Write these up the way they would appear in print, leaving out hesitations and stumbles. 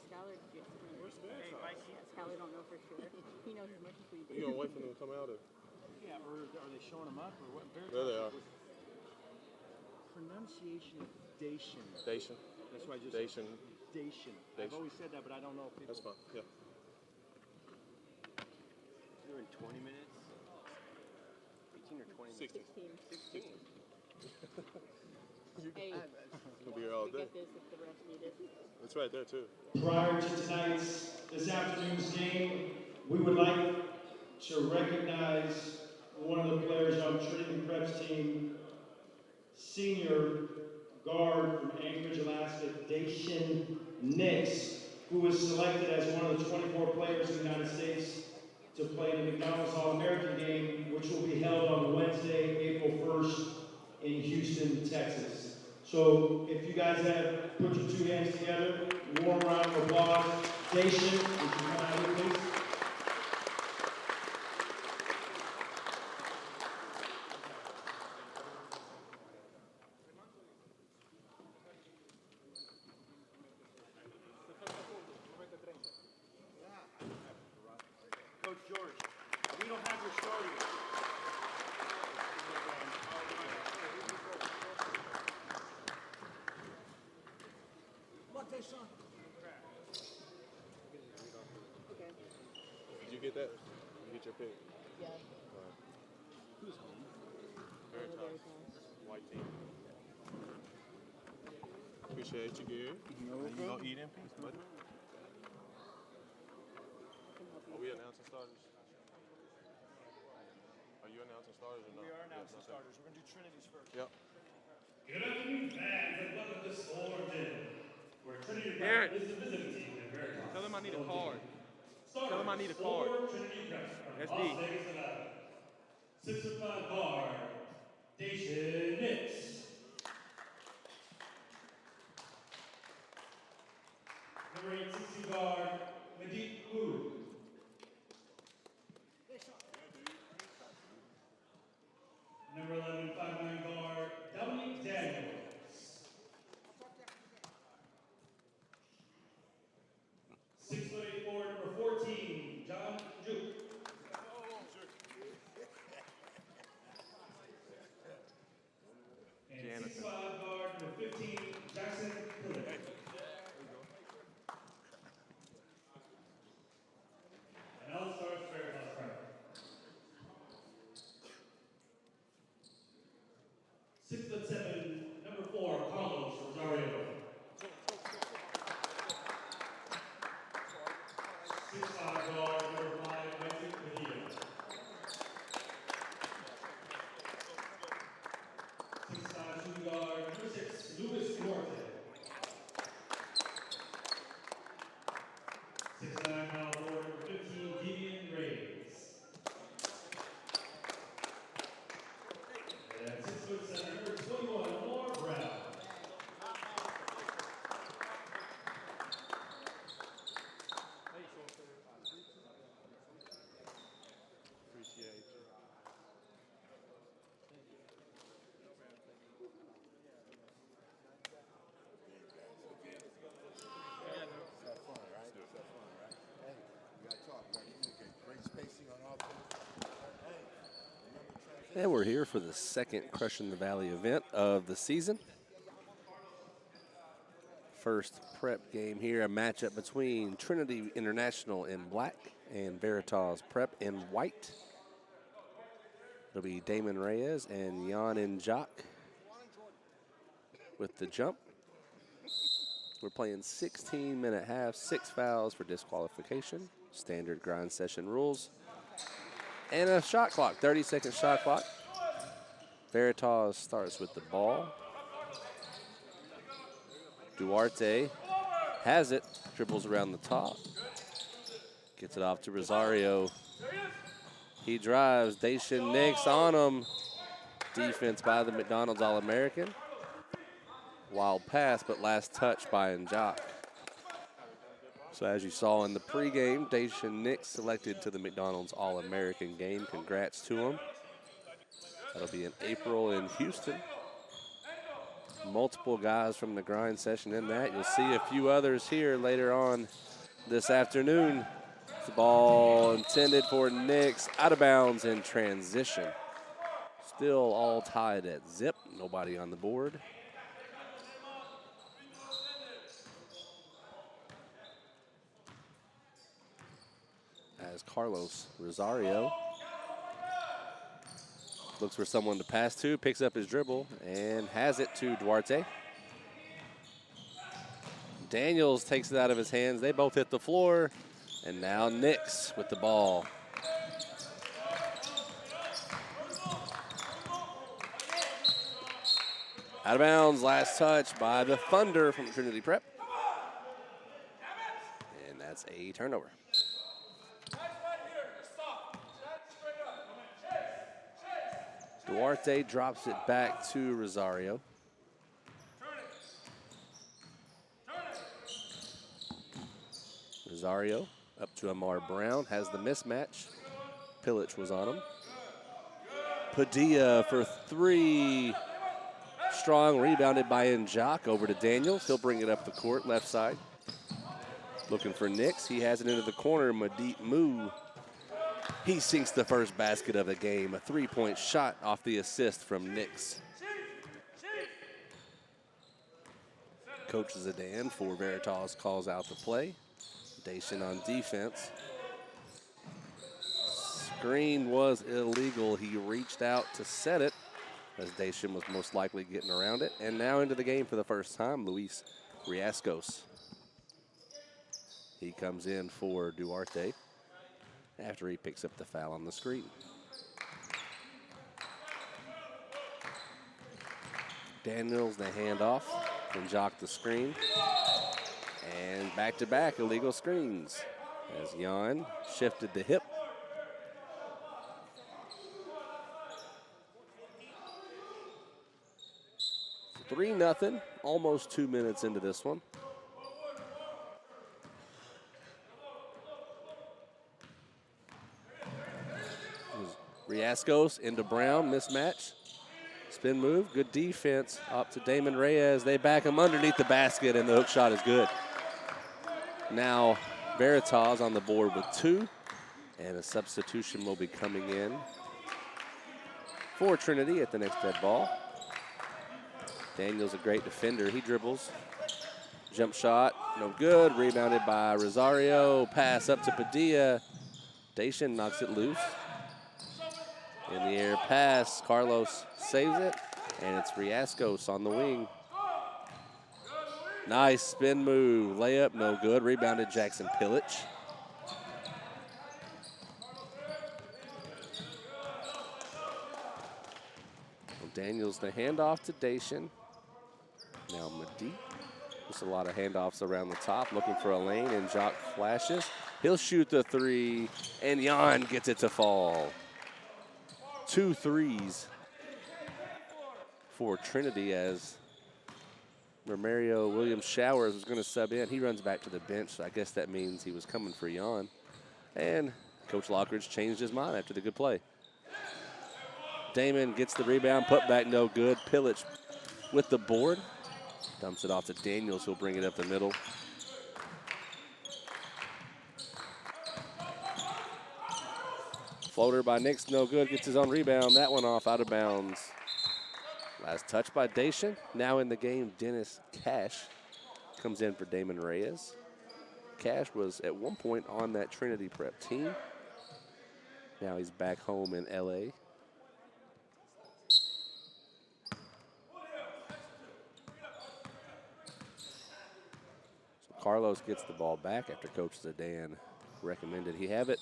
Skylar just finished. Where's Veritas? Yeah, Skylar don't know for sure. He knows as much as we do. You gonna wait for them to come out? Or? Yeah, or are they showing them up? Or what? Veritas, There they are. Pronunciation of Dacian. Dacian. That's why I just Dacian. Dacian. I've always said that, but I don't know if people... That's fine, yeah. You're in 20 minutes? 18 or 20 minutes? 16. 16. Hey, We'll be here all we day. get this if the refs need it. It's right there, too. Prior to this afternoon's game, we would like to recognize one of the players on Trinity Prep's team, senior guard from Anchorage, Alaska, Dacian Nix, who was selected as one of the 24 players in the United States to play in the McDonald's All-American game, which will be held on Wednesday, April 1st in Houston, Texas. So if you guys have put your two hands together, warm round of applause. Dacian, would you come out here, please? Coach George, we don't have your starters. Okay. Did you get that? You get your pick? Yeah. Who's home? Veritas. White team. Appreciate you, Gary. You go eat in peace, buddy. Are we announcing starters? Are you announcing starters or no? We are announcing Yes, okay. starters. We're going to do Trinity's first. Yep. Good afternoon, fans, and welcome to Origin, where Trinity Garrett. Prep is the visiting team in Veritas. Tell him I need a card. Starters Tell him I need a card. for Trinity Prep from SD. Las Vegas, Nevada. 6'5" guard, Dacian Nix. Number 860 guard, Madeep Wu. Number 11, 5'9" guard, Dominic Daniels. 6'8" forward, number 14, John Juke. And 6'5" guard, number 15, Jackson Pillay. And all stars Veritas Prep. 6'7", number 4, Carlos Rosario. 6'5" guard, number 5, Isaac Medina. 6'5" shooting guard, number 6, Luis Duarte. 6'9" power forward, number 15, Devian Reyes. And 6'7", number 21, Lamar Brown. Appreciate you. And we're here for the second Crushing the Valley event of the season. First prep game here, a matchup between Trinity International in black and Veritas Prep in white. It'll be Damon Reyes and Jan and Jock with the jump. We're playing 16-minute half, 6 fouls for disqualification, standard grind session rules, and a shot clock, 30-second shot clock. Veritas starts with the ball. Duarte has it, dribbles around the top, gets it off to Rosario. He drives, Dacian Nix on him. Defense by the McDonald's All-American. Wild pass, but last touch by Njok. So as you saw in the pregame, Dacian Nix selected to the McDonald's All-American game. Congrats to him. That'll be in April in Houston. multiple guys from the grind session in that. You'll see a few others here later on this afternoon. The ball intended for Nix, out of bounds in transition. Still all tied at zip, nobody on the board. As Carlos Rosario looks for someone to pass to, picks up his dribble, and has it to Duarte. Daniels takes it out of his hands. They both hit the floor, and now Nix with the ball. Out of bounds, last touch by the Thunder from Trinity Prep. And that's a turnover. Duarte drops it back to Rosario. Rosario up to Amar Brown, has the mismatch. Pilic was on him. Padilla for three. Strong, rebounded by Njok over to Daniels. He'll bring it up the court, left side. Looking for Nix. He has it into the corner. Madit Moo. He sinks the first basket of the game. A three-point shot off the assist from Nix. Coach Zidane for Veritas calls out the play. Dacian on defense. Screen was illegal. He reached out to set it, as Dacian was most likely getting around it. And now into the game for the first time, Luis Riascos. He comes in for Duarte after he picks up the foul on the screen. Daniels the handoff, and Jock the screen. And back-to-back illegal screens as Jan shifted the hip. So 3-0, almost 2 minutes into this one. Riascos into Brown, mismatch. Spin move, good defense, up to Damon Reyes. They back him underneath the basket, and the hook shot is good. Now Veritas on the board with 2, and a substitution will be coming in for Trinity at the next dead ball. Daniel's a great defender. He dribbles. Jump shot, no good. Rebounded by Rosario. Pass up to Padilla. Dacian knocks it loose. In the air pass, Carlos saves it, and it's Riascos on the wing. Nice spin move, layup, no good. Rebounded Jackson Pilic. Daniels the handoff to Dacian. Now Madi. Just a lot of handoffs around the top, looking for a lane, and Jock flashes. He'll shoot the three, and Jan gets it to fall. 2 threes for Trinity as Romario Williams Showers was going to sub in. He runs back to the bench, so I guess that means he was coming for Jan. And Coach Lockridge changed his mind after the good play. Damon gets the rebound, put back no good. Pilic with the board. Dumps it off to Daniels, who'll bring it up the middle. Floater by Nix, no good, gets his own rebound. That one off, out of bounds. Last touch by Dacian. Now in the game, Dennis Cash comes in for Damon Reyes. Cash was at one point on that Trinity Prep team. Now he's back home in LA. So Carlos gets the ball back after Coach Zidane recommended he have it.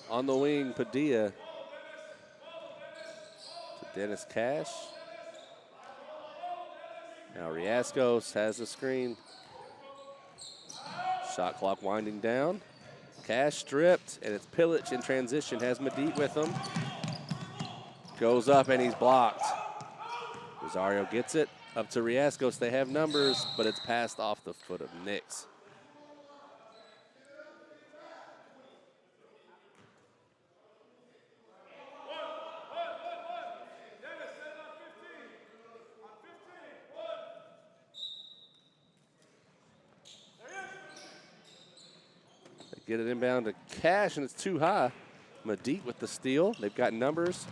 On the wing, Padilla to Dennis Cash. Now Riascos has the screen. Shot clock winding down. Cash stripped, and it's Pilic in transition. Has Madit with him. Goes up, and he's blocked. Rosario gets it. Up to Riascos. They have numbers, but it's passed off the foot of Nix. Get it inbound to Cash, and it's too high. Medique with the steal. They've got numbers.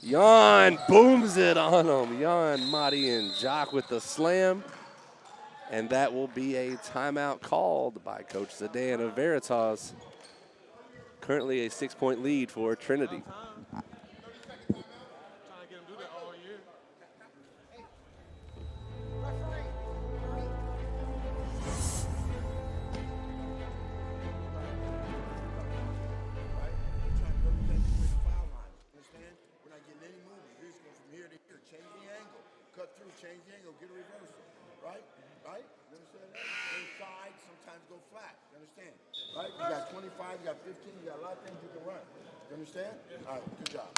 Jan booms it on him. Jan, Madi, and Jock with the slam. And that will be a timeout called by Coach Zidane of Veritas. Currently a 6-point lead for Trinity. Trying to get him do that all year. Right? We're trying to represent the foul line. Understand? We're not getting any movement. We're just going from here to here. Change the angle. Cut through. Change the angle. Get a reversal. Right? Right? You understand that? Inside, sometimes go flat. You understand? Right? You got 25, you got 15, you got a lot of things you can run. You understand? All right, good job.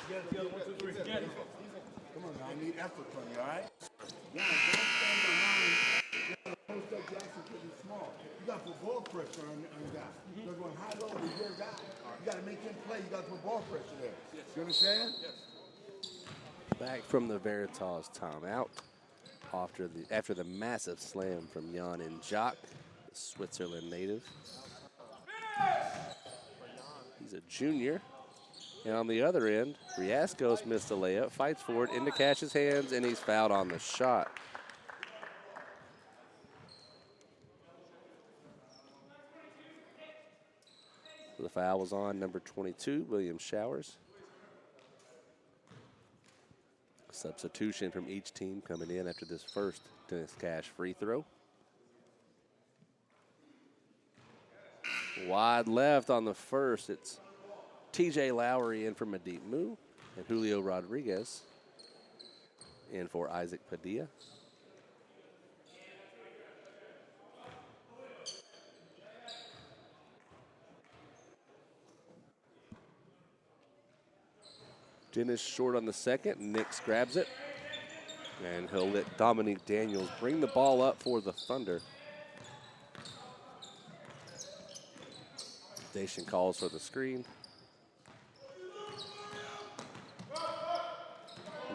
Together, 1, 2, 3, together. Come on now, I need effort from you, all right? Now, don't stand behind. You got to post up Jackson because he's small. You got to put ball pressure on the guy. You're going high low with your guy. You got to make him play. You got to put ball pressure there. You understand? Back from the Veritas timeout after the massive slam from Jan and Jock, the Switzerland native. He's a junior. And on the other end, Riascos missed a layup, fights for it into Cash's hands, and he's fouled on the shot. The foul was on number 22, William Showers. Substitution from each team coming in after this first Dennis Cash free throw. Wide left on the first. It's TJ Lowry in for Medique Mu and Julio Rodriguez in for Isaac Padilla. Dennis short on the second. Nix grabs it. And he'll let Dominique Daniels bring the ball up for the Thunder. Dacian calls for the screen.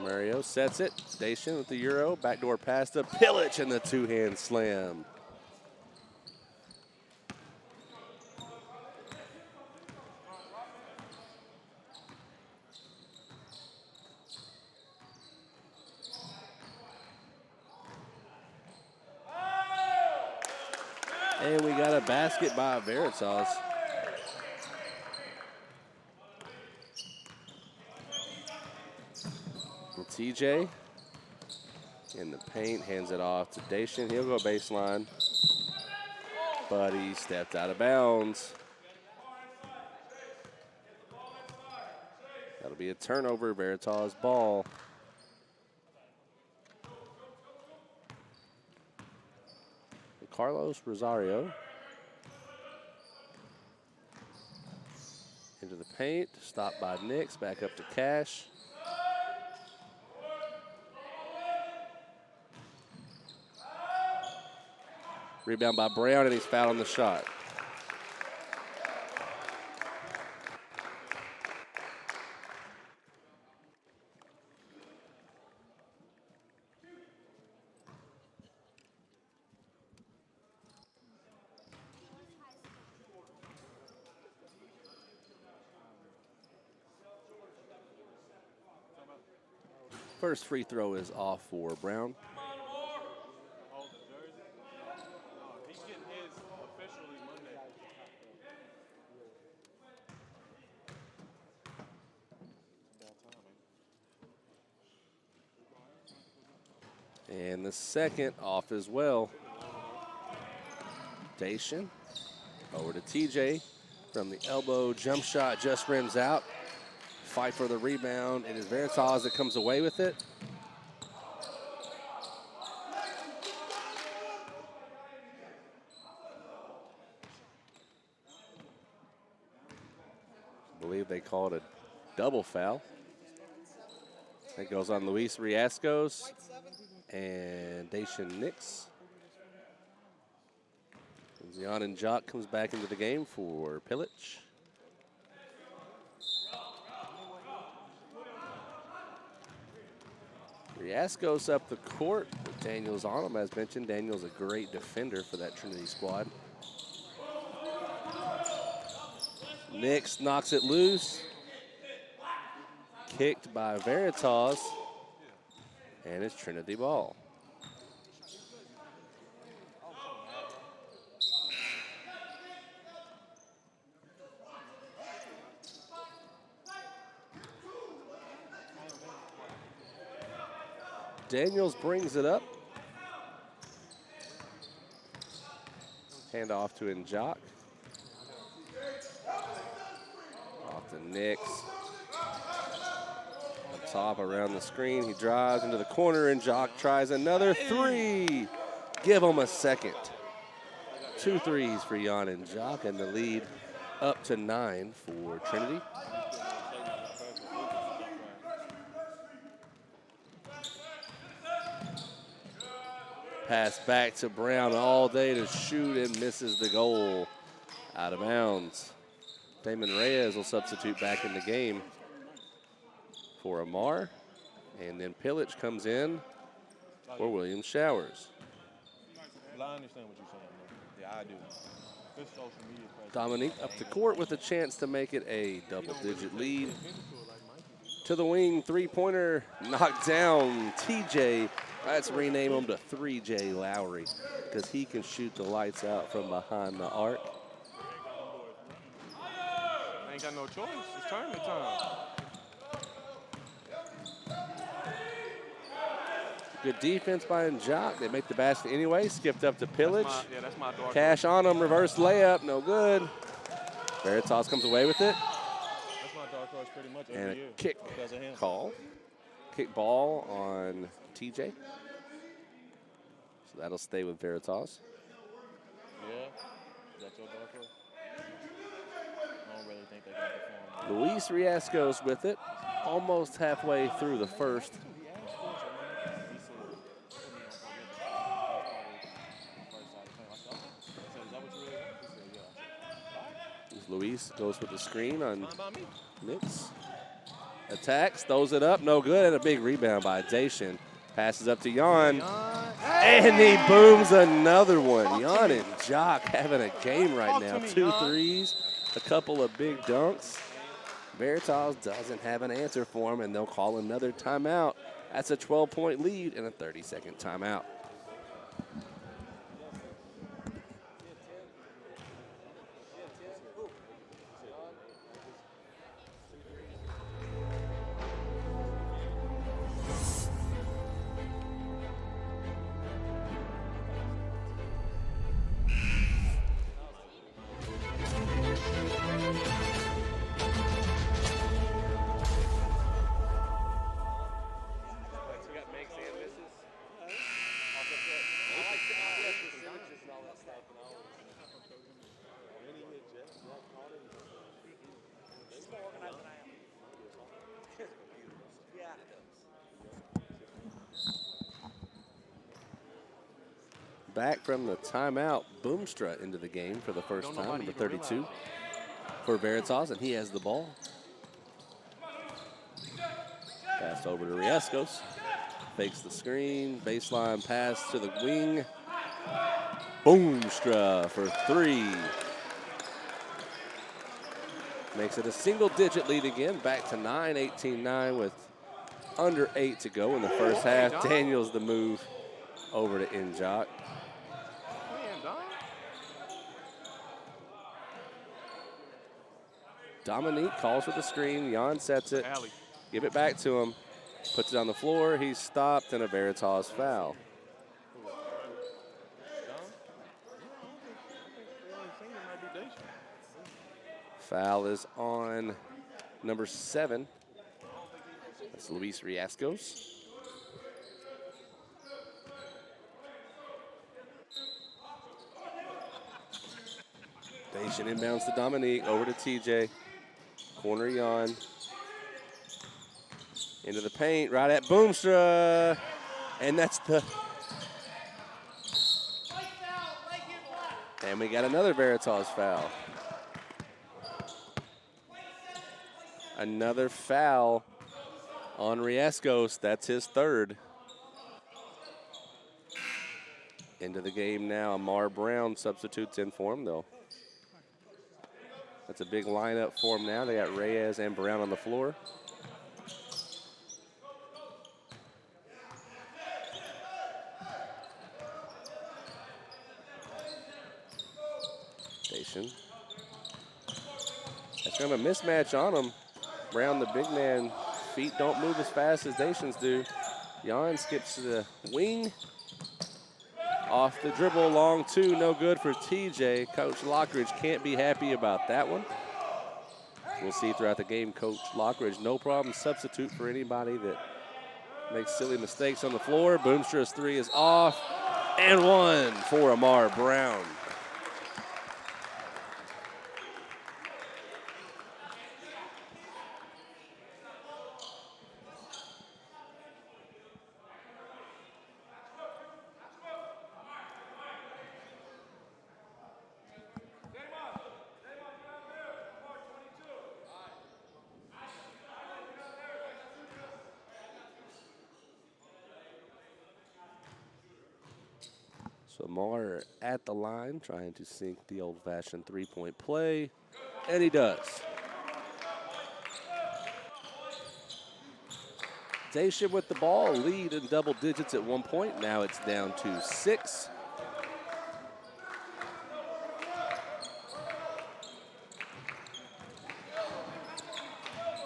Mario sets it. Dacian with the Euro. Backdoor pass to Pilic and the two-hand slam. And we got a basket by Veritas. TJ in the paint, hands it off to Dacian. He'll go baseline, but he stepped out of bounds. That'll be a turnover, Veritas ball. Carlos Rosario into the paint, stopped by Nix, back up to Cash. Rebound by Brown, and he's fouled on the shot. First free throw is off for Brown. He's getting his officially Monday. And the second off as well. Dacian over to TJ from the elbow. Jump shot just rims out. Fight for the rebound. It is Veritas that comes away with it. I believe they called it a double foul. That goes on Luis Riascos and Dacian Nix. Jan and Jock comes back into the game for Pilic. Riascos up the court with Daniels on him. As mentioned, Daniels a great defender for that Trinity squad. Nix knocks it loose. Kicked by Veritas. And it's Trinity ball. Daniels brings it up. Hand off to Njok. Off to Nix. Up top around the screen. He drives into the corner. Njok tries another three. Give him a second. 2 threes for Jan Njok, and the lead up to 9 for Trinity. Pass back to Brown all day to shoot and misses the goal. Out of bounds. Damon Reyes will substitute back in the game for Amar. And then Pillage comes in for William Showers. Well, I understand what you're saying, man. Yeah, I do. Good social media presence. Dominique up the court with a chance to make it a double-digit lead. To the wing, three-pointer knocked down. TJ, let's rename him to 3J Lowry because he can shoot the lights out from behind the arc. I ain't got no choice. It's tournament time. Good defense by Njok. They make the basket anyway. Skipped up to Pillage. That's my dark Cash on him. Reverse layup. No good. Veritas comes away with it. That's my dark horse pretty much And every a year. kick Because of him. call. Kick ball on TJ. So that'll stay with Veritas. Yeah. Is that your dark horse? I don't really think they can perform. Luis Riascos with it. Almost halfway through the first. Luis goes with the screen on Nix. Attacks, throws it up, no good, and a big rebound by Dacian. Passes up to Jan, and he booms another one. Jan and Jock having a game right now. 2 threes, a couple of big dunks. Veritas doesn't have an answer for him, and they'll call another timeout. That's a 12-point lead and a 30-second timeout. Back from the timeout, Boomstra into the game for the first time, number 32 for Veritas, and he has the ball. Pass over to Riascos. Fakes the screen, baseline pass to the wing. Boomstra for 3. Makes it a single-digit lead again, back to 9, 18-9 with under 8 to go in the first half. Daniels the move over to Njok. Dominique calls for the screen. Jan sets it. Give it back to him. Puts it on the floor. He's stopped, and a Veritas foul. Foul is on number 7. That's Luis Riascos. Dacian inbounds to Dominique. Over to TJ. Corner Jan. Into the paint, right at Boomstra. And that's the... And we got another Veritas foul. Another foul on Riascos. That's his 3rd. Into the game now. Amar Brown substitutes in for him, though. That's a big lineup for them now. They got Reyes and Brown on the floor. Station. That's going to mismatch on him. Brown, the big man, feet don't move as fast as Dacian's do. Jan skips to the wing. Off the dribble, long two, no good for TJ. Coach Lockridge can't be happy about that one. We'll see throughout the game, Coach Lockridge, no problem substitute for anybody that makes silly mistakes on the floor. Boomstra's three is off, and one for Amar Brown. So Amar at the line, trying to sink the old-fashioned three-point play, and he does. Dacian with the ball, lead in double digits at one point. Now it's down to 6.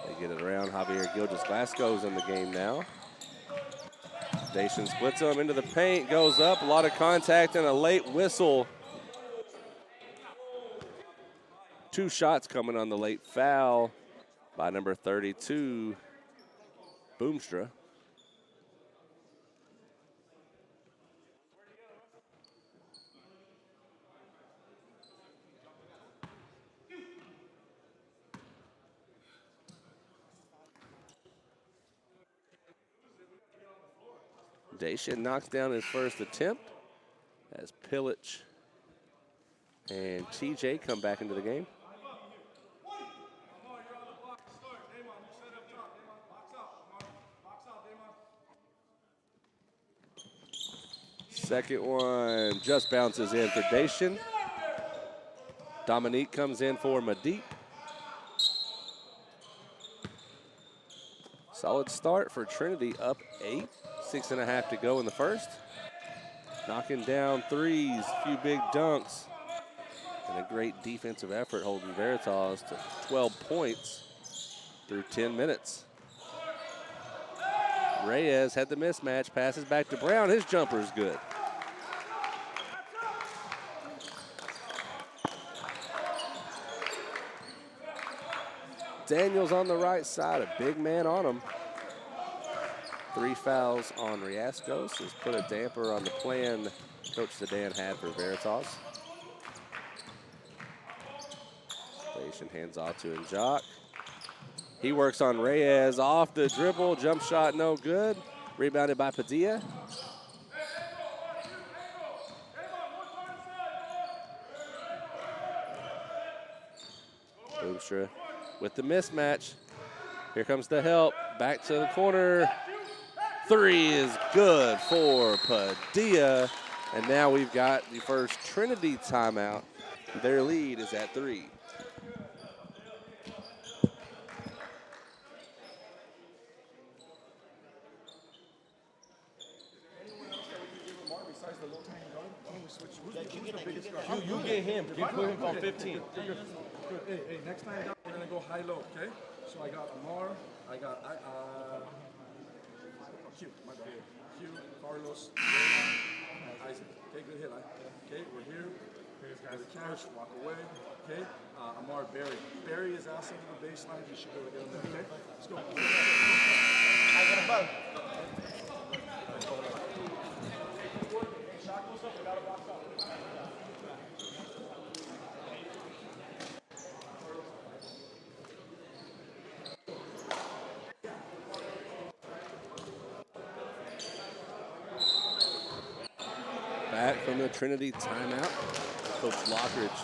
They get it around. Javier Gilgis-Glasgow's in the game now. Dacian splits him into the paint, goes up, a lot of contact and a late whistle. 2 shots coming on the late foul by number 32, Boomstra. Dacian knocks down his first attempt as Pilic and TJ come back into the game. Second one just bounces in for Dacian. Dominique comes in for Madeep. Solid start for Trinity, up 8. 6.5 to go in the first. Knocking down threes, a few big dunks, and a great defensive effort holding Veritas to 12 points through 10 minutes. Reyes had the mismatch, passes back to Brown. His jumper is good. Daniels on the right side, a big man on him. 3 fouls on Riascos has put a damper on the plan Coach Sedan had for Veritas. Station hands off to Njok. He works on Reyes off the dribble, jump shot no good. Rebounded by Padilla. Boomstra with the mismatch. Here comes the help, back to the corner. 3 is good for Padilla. And now we've got the first Trinity timeout. Their lead is at 3. You get him. You put him on 15. Hey, next time down, we're gonna go high-low, okay? So I got Amar, I got Q, my bad. Q, Carlos, Isaac. Okay, good hit. Okay, we're here. Here's the catch, walk away. Okay, Amar, Barry. Barry is outside of the baseline. You should be able to get him there. Okay, let's go. I got a bug. Shot goes up, we gotta box up. Back from the Trinity timeout. Coach Lockridge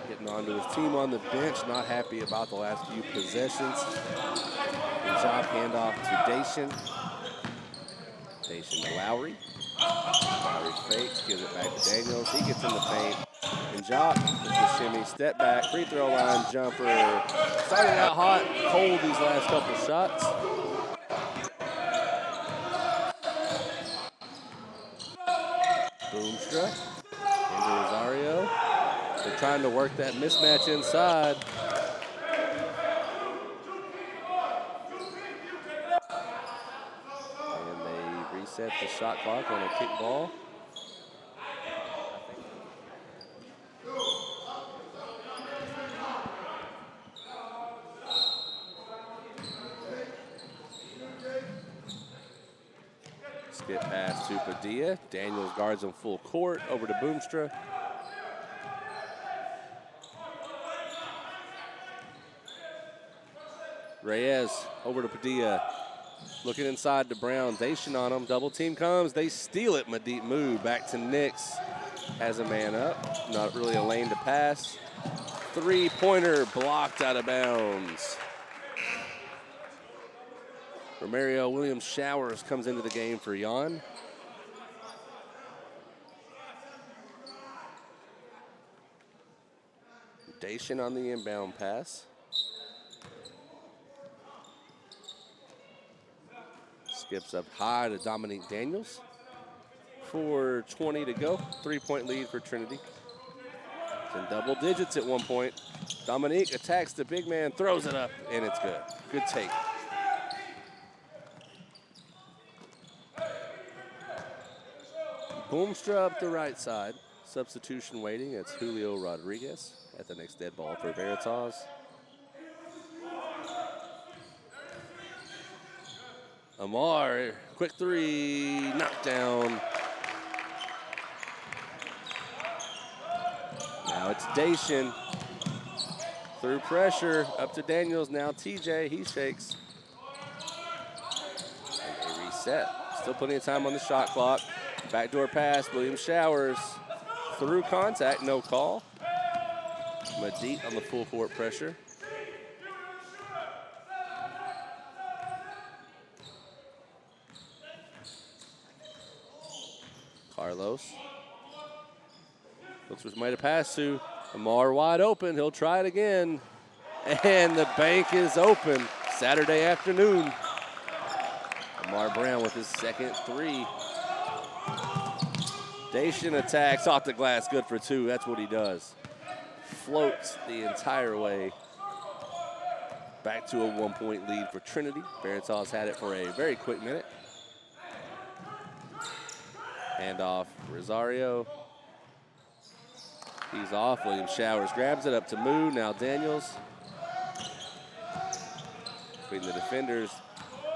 getting onto his team on the bench, not happy about the last few possessions. Good job, handoff to Dacian. Dacian to Lowry. Lowry fakes, gives it back to Daniels. He gets in the paint. And Jock with the shimmy, step back, free throw line jumper. Starting out hot, cold these last couple shots. Boomstra into Rosario. They're trying to work that mismatch inside. And they reset the shot clock on a kick ball. Skip pass to Padilla. Daniels guards him full court over to Boomstra. Reyes over to Padilla. Looking inside to Brown. Dacian on him. Double team comes. They steal it. Madit move back to Nix. Has a man up. Not really a lane to pass. Three-pointer blocked out of bounds. Romario Williams-Showers comes into the game for Jan. Dacian on the inbound pass. Skips up high to Dominique Daniels. 4:20 to go. 3-point lead for Trinity. It's in double digits at one point. Dominique attacks the big man, throws it up, and it's good. Good take. Boomstra up the right side. Substitution waiting. It's Julio Rodriguez at the next dead ball for Veritas. Amar, quick three, knockdown. Now it's Dacian. Through pressure, up to Daniels. Now TJ, he shakes. And they reset. Still plenty of time on the shot clock. Backdoor pass, Williams-Showers. Through contact, no call. Madit on the full court pressure. Carlos. Looks what might have passed to. Amar wide open. He'll try it again. And the bank is open. Saturday afternoon. Amar Brown with his second three. Dacian attacks off the glass. Good for two. That's what he does. Floats the entire way. Back to a 1-point lead for Trinity. Veritas had it for a very quick minute. Hand off Rosario. He's off. Williams-Showers grabs it up to Moo. Now Daniels. Between the defenders,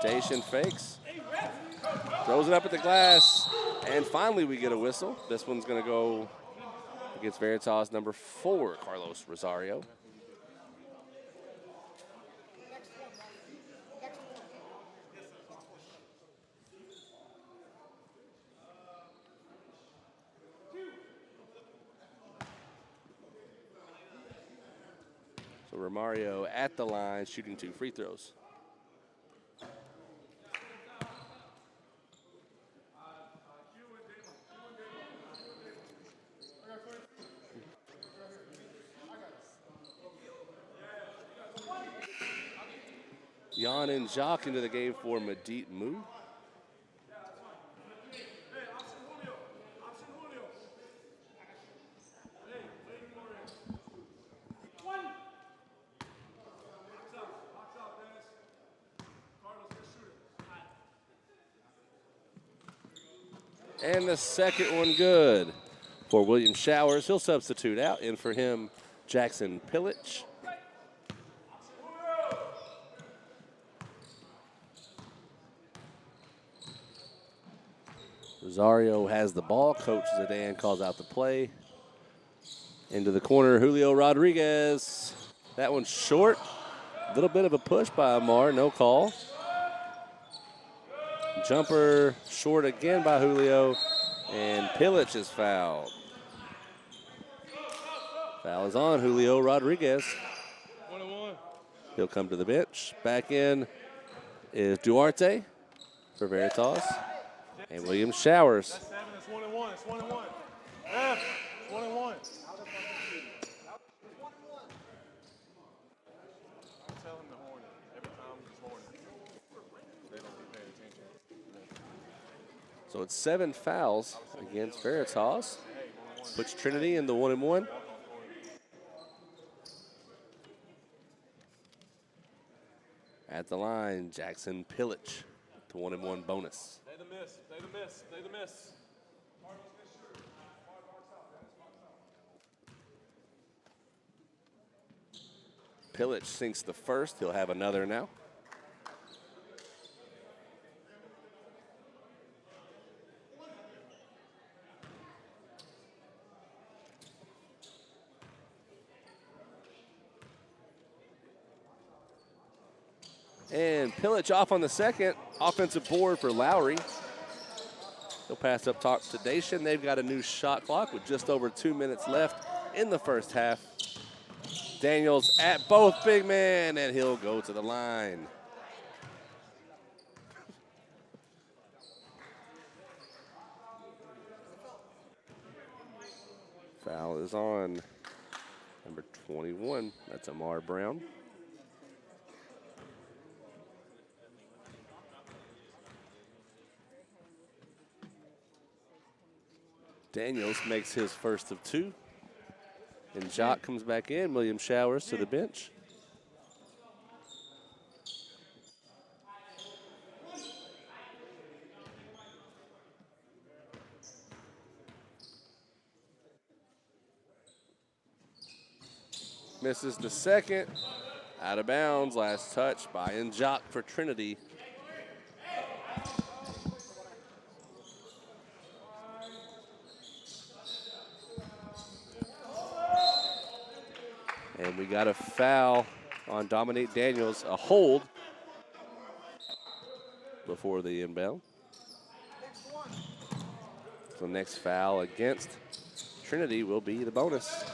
Dacian fakes. Throws it up at the glass. And finally we get a whistle. This one's going to go against Veritas number 4, Carlos Rosario. So Romario at the line, shooting 2 free throws. Jan and Jacques into the game for Madit Moo. And the second one good for Williams-Showers. He'll substitute out. In for him, Jackson Pillage. Rosario has the ball. Coach Zidane calls out the play. Into the corner, Julio Rodriguez. That one's short. A little bit of a push by Amar, no call. Jumper short again by Julio, and Pilic is fouled. Foul is on Julio Rodriguez. 1-1. He'll come to the bench. Back in is Duarte for Veritas. And Williams-Showers. That's 7, it's 1-1, it's 1-1. F, it's 1-1. So it's 7 fouls against Veritas. Puts Trinity in the 1-and-1. At the line, Jackson Pillage, the 1-and-1 bonus. Stay the miss, stay the miss, stay the miss. Pillage sinks the first. He'll have another now. And Pillage off on the second. Offensive board for Lowry. He'll pass up top to Dacian. They've got a new shot clock with just over 2 minutes left in the first half. Daniels at both big men, and he'll go to the line. Foul is on number 21. That's Amar Brown. Daniels makes his first of 2. And Jock comes back in. William Showers to the bench. Misses the second. Out of bounds. Last touch by Jock for Trinity. And we got a foul on Dominique Daniels, a hold before the inbound. So next foul against Trinity will be the bonus.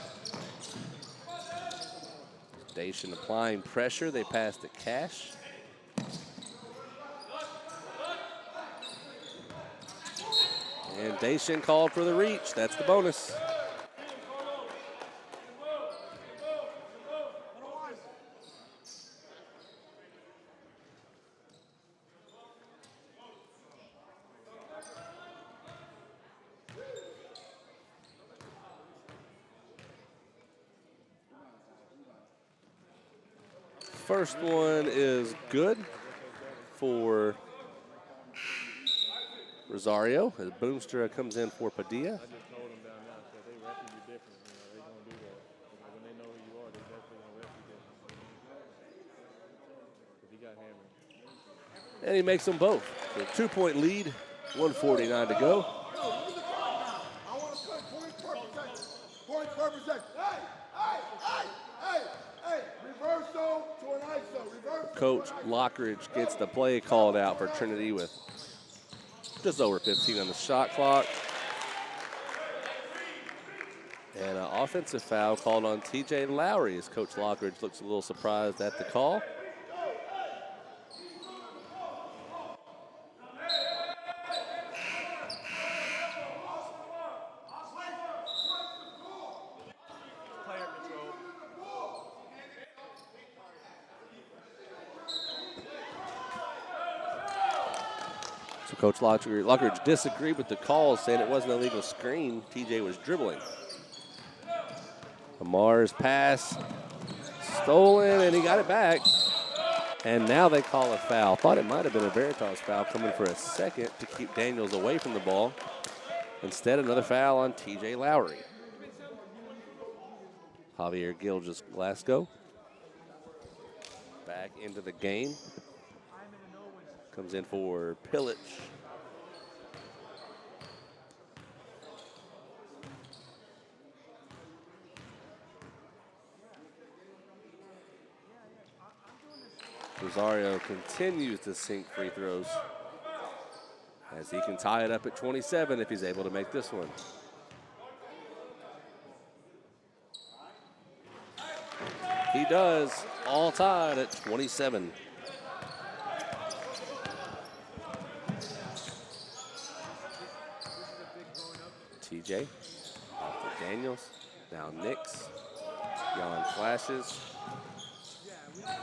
Dacian applying pressure. They pass to Cash. And Dacian called for the reach. That's the bonus. First one is good for Rosario as Boomstra comes in for Padilla. I just told them down now, so they ref you different. You know, they gonna do that. Because when they know who you are, they definitely gonna ref you different. Because he got hammered. And he makes them both. A 2-point lead, 1:49 to go. I want to cut point per possession. Point per possession. Hey, reversal to an ISO. Reversal. Coach Lockridge gets the play called out for Trinity with just over 15 on the shot clock. And an offensive foul called on TJ Lowry as Coach Lockridge looks a little surprised at the call. So Coach Lockridge disagreed with the call, saying it wasn't a legal screen. TJ was dribbling. Amar's pass stolen, and he got it back. And now they call a foul. Thought it might have been a Veritas foul coming for a second to keep Daniels away from the ball. Instead, another foul on TJ Lowry. Javier Gilgis-Glasgow back into the game. Comes in for Pillage. Rosario continues to sink free throws as he can tie it up at 27 if he's able to make this one. He does, all tied at 27. TJ, off to Daniels, now Nix, Jan flashes,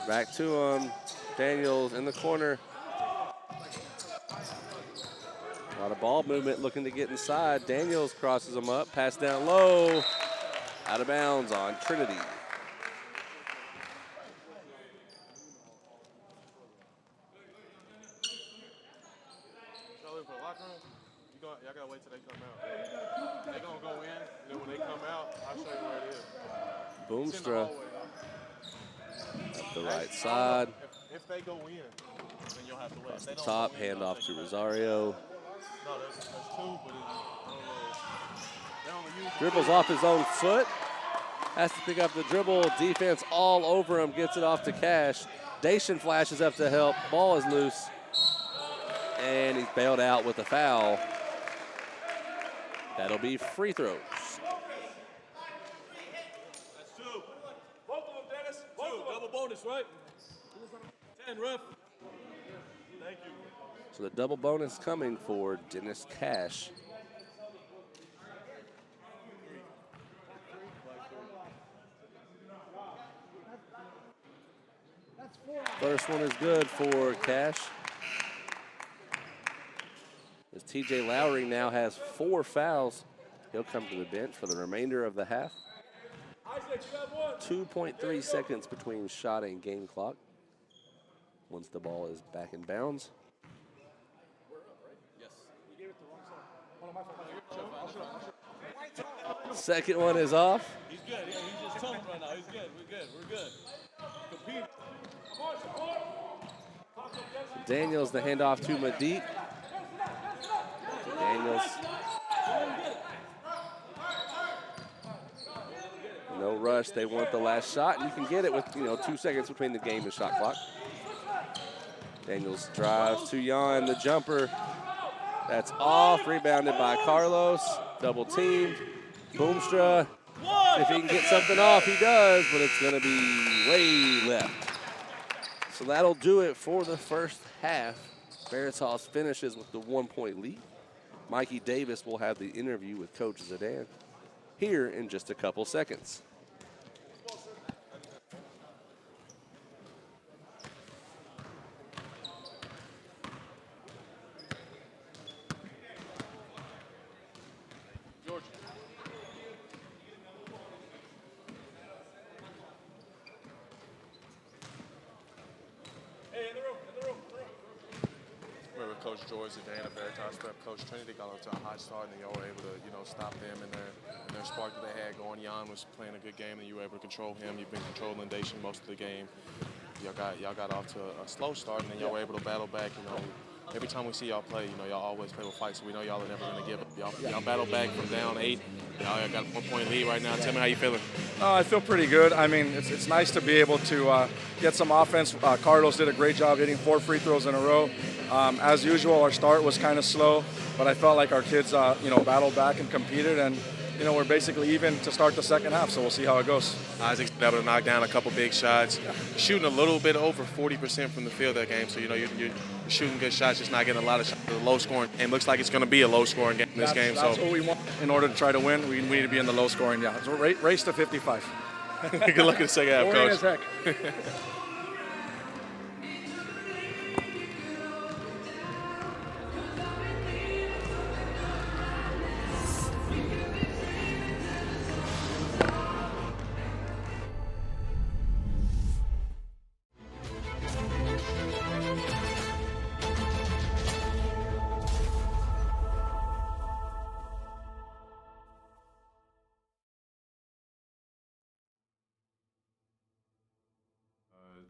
back to him, Daniels in the corner, A lot of ball movement looking to get inside. Daniels crosses them up, pass down low, out of bounds on Trinity. Y'all in for the locker room? Y'all gotta wait till they come out. They gonna go in, and then when they come out, I'll show you where it is. It's in the Boomstra hallway, up the right side. If they go in, then you'll have to wait. Across the top, hand off to Rosario. No, there's two, but I don't know. They only use Dribbles off his own foot. Has to pick up the dribble. Defense all over him. Gets it off to Cash. Dacian flashes up to help. Ball is loose. And he's bailed out with a foul. That'll be free throws. That's two. Both of them, Dennis. Both of them. Double bonus, right? 10, ref. Thank you. So the double bonus coming for Dennis Cash. First one is good for Cash. As TJ Lowry now has 4 fouls, he'll come to the bench for the remainder of the half. 2.3 seconds between shot and game clock. Once the ball is back in bounds. Second one is off. He's good. Yeah, he's just toned right now. He's good. We're good. We're good. Compete. Daniels, the handoff to Madeep. Daniels. No rush. They want the last shot. You can get it with 2 seconds between the game and shot clock. Daniels drives to Jan, the jumper. That's off. Rebounded by Carlos. Double teamed. Boomstra. If he can get something off, he does, but it's going to be way left. So that'll do it for the first half. Veritas finishes with the 1-point lead. Mikey Davis will have the interview with Coach Zidane here in just a couple seconds. Coach George Zidane of Veritas prep. Coach Trinity got off to a hot start, and y'all were able to, stop them in their spark that they had going. Jan was playing a good game, and you were able to control him. You've been controlling Dacian most of the game. Y'all got off to a slow start, and then y'all were able to battle back. Every time we see y'all play, y'all always play with fight, so we know y'all are never going to give up. Y'all battle back from down 8. Y'all got a 1-point lead right now. Tell me how you feeling. I feel pretty good. I mean, it's nice to be able to get some offense. Carlos did a great job hitting 4 free throws in a row. As usual, our start was kind of slow, but I felt like our kids, battled back and competed, and we're basically even to start the second half. So we'll see how it goes. Isaac's been able to knock down a couple big shots, shooting a little bit over 40% from the field that game. So you're shooting good shots, just not getting a lot of shots. A low-scoring game. Looks like it's going to be a low-scoring game in this game. That's what we want in order to try to win. We need to be in the low-scoring. Yeah, so race to 55. Good luck in the second half, Boring Coach. as heck.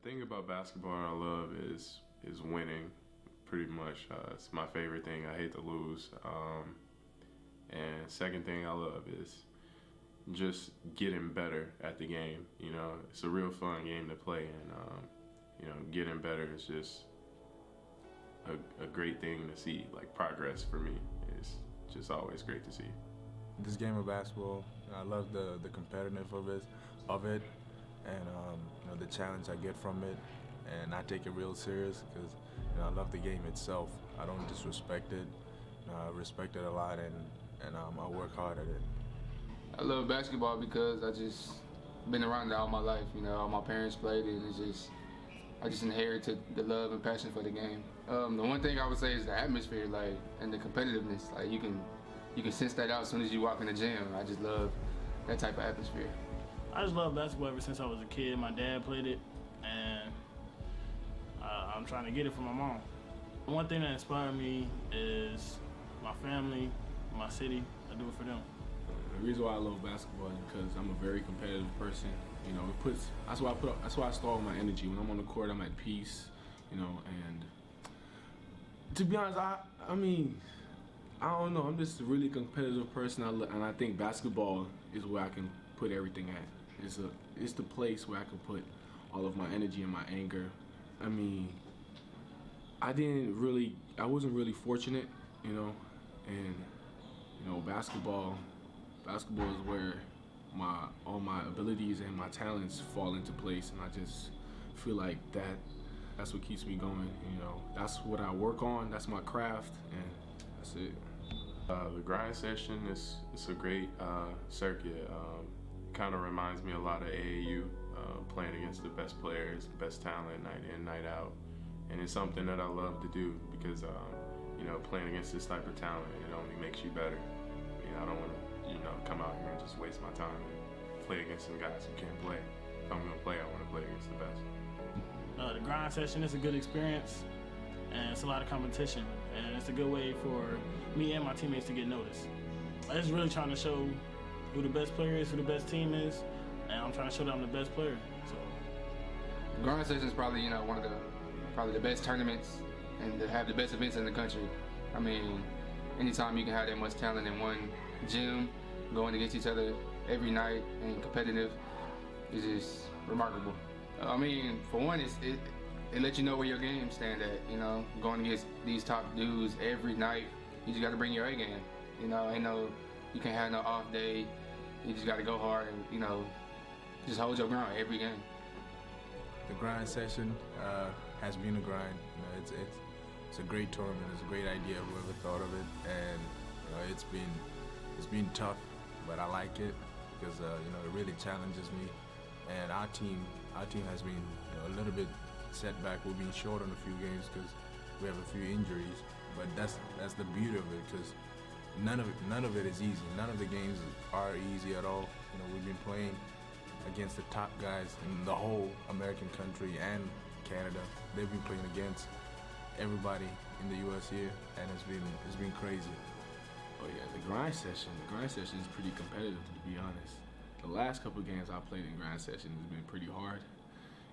The thing about basketball I love is winning, pretty much. It's my favorite thing. I hate to lose. And second thing I love is just getting better at the game. It's a real fun game to play, and getting better is just a great thing to see. Like, progress for me is just always great to see. This game of basketball, I love the competitiveness of it. And the challenge I get from it, and I take it real serious because I love the game itself. I don't disrespect it. I respect it a lot, and I work hard at it. I love basketball because I just been around it all my life. All my parents played it, and I just inherited the love and passion for the game. The one thing I would say is the atmosphere, like, and the competitiveness. Like, you can sense that out as soon as you walk in the gym. I just love that type of atmosphere. I just love basketball ever since I was a kid. My dad played it, and I'm trying to get it from my mom. One thing that inspired me is my family, my city. I do it for them. The reason why I love basketball is because I'm a very competitive person. You know, that's why I store my energy. When I'm on the court, I'm at peace. You know, and to be honest, I mean, I don't know. I'm just a really competitive person, and I think basketball is where I can put everything at. It's the place where I can put all of my energy and my anger. I mean, I wasn't really fortunate, you know, and you know, basketball is where all my abilities and my talents fall into place, and I just feel like that's what keeps me going. You know, that's what I work on. That's my craft, and that's it. The grind session is a great circuit. Kind of reminds me a lot of AAU, playing against the best players, best talent, night in, night out, and it's something that I love to do because you know, playing against this type of talent, it only makes you better. You know, I don't want to, you know, come out here and just waste my time and play against some guys who can't play. If I'm gonna play, I want to play against the best. The grind session is a good experience, and it's a lot of competition, and it's a good way for me and my teammates to get noticed. I'm just really trying to show who the best player is, who the best team is, and I'm trying to show that I'm the best player. So, Grind session is probably, you know, one of the best tournaments and to have the best events in the country. I mean, anytime you can have that much talent in one gym, going against each other every night and competitive, is just remarkable. I mean, for one, it lets you know where your game stand at. You know, going against these top dudes every night, you just got to bring your A game. You know, you can't have no off day. You just got to go hard and, you know, just hold your ground every game. The grind session has been a grind. You know, it's a great tournament. It's a great idea. Whoever thought of it, and you know, it's been tough, but I like it because you know, it really challenges me. And our team has been, you know, a little bit setback. We've been short on a few games because we have a few injuries. But that's the beauty of it, because none of it is easy. None of the games are easy at all. You know, we've been playing against the top guys in the whole American country and Canada. They've been playing against everybody in the U.S. here, and it's been crazy. Oh yeah, the grind session is pretty competitive, to be honest. The last couple of games I played in grind session has been pretty hard.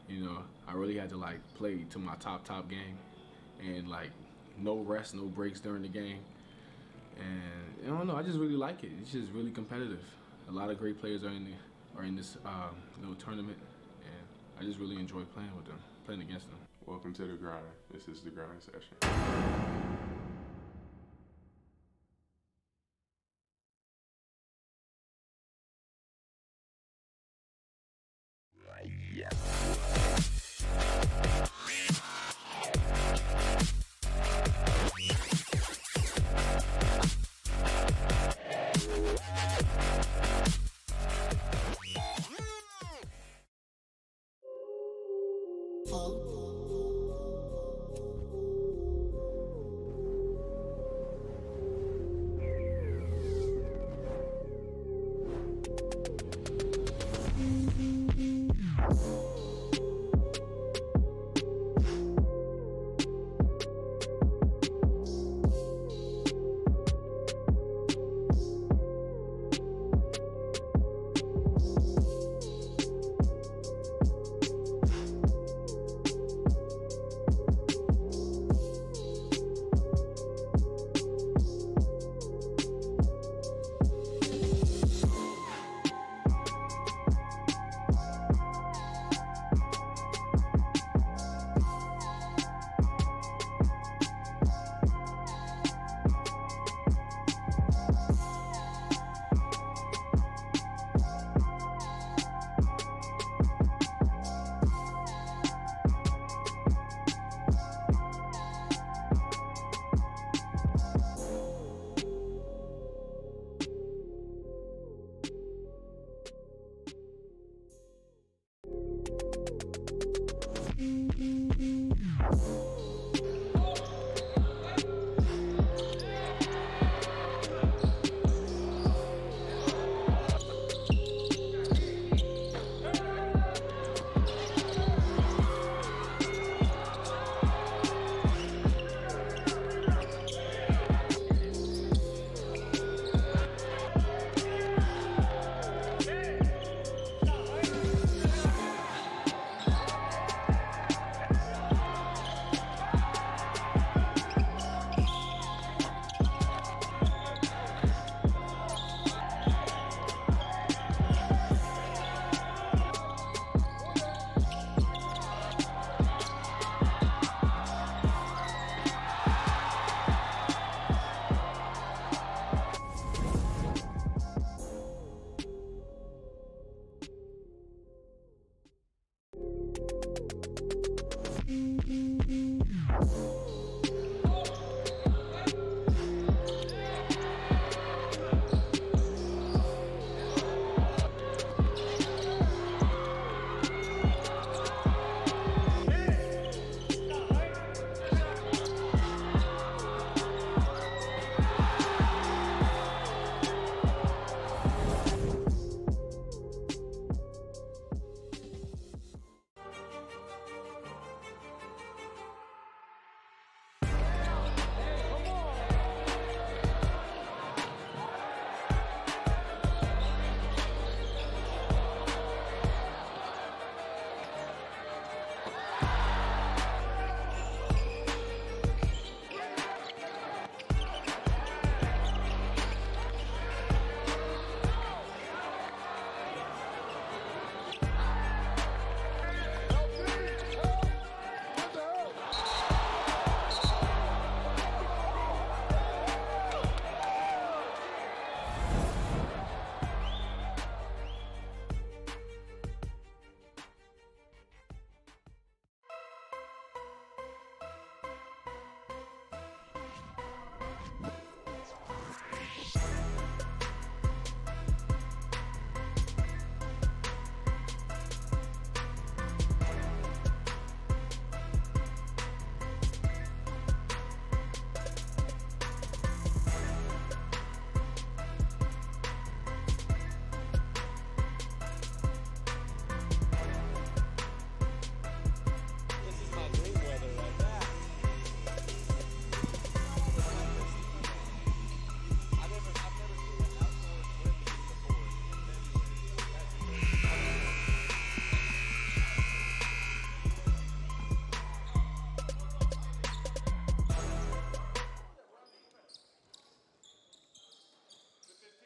You know, I really had to like play to my top game, and like no rest, no breaks during the game. And I don't know, I just really like it. It's just really competitive. A lot of great players are in this little tournament, and I just really enjoy playing with them, playing against them. Welcome to the grind. This is the grind session.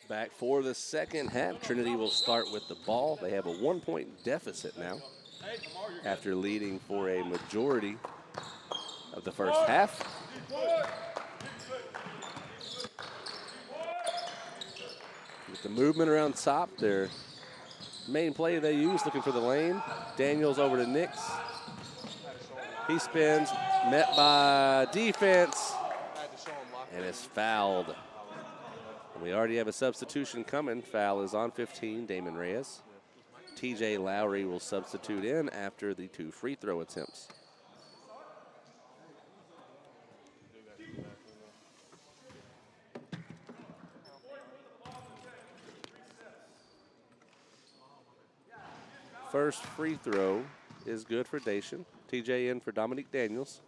Back for the second half. Trinity will start with the ball. They have a 1-point deficit now after leading for a majority of the first half. With the movement around top, their main play they use, looking for the lane. Daniels over to Nix. He spins, met by defense, and is fouled. And we already have a substitution coming. Foul is on 15, Damon Reyes. TJ Lowry will substitute in after the 2 free throw attempts. First free throw is good for Dacian. TJ in for Dominique Daniels.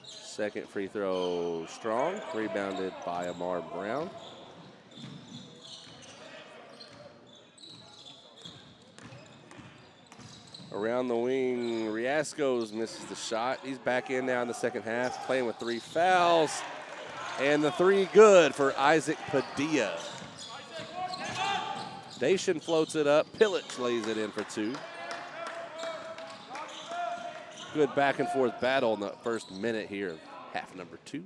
Second free throw strong, rebounded by Amar Brown. Around the wing, Riascos misses the shot. He's back in now in the second half, playing with 3 fouls. And the 3 good for Isaac Padilla. Dacian floats it up. Pilic lays it in for 2. Good back and forth battle in the first minute here of half number 2.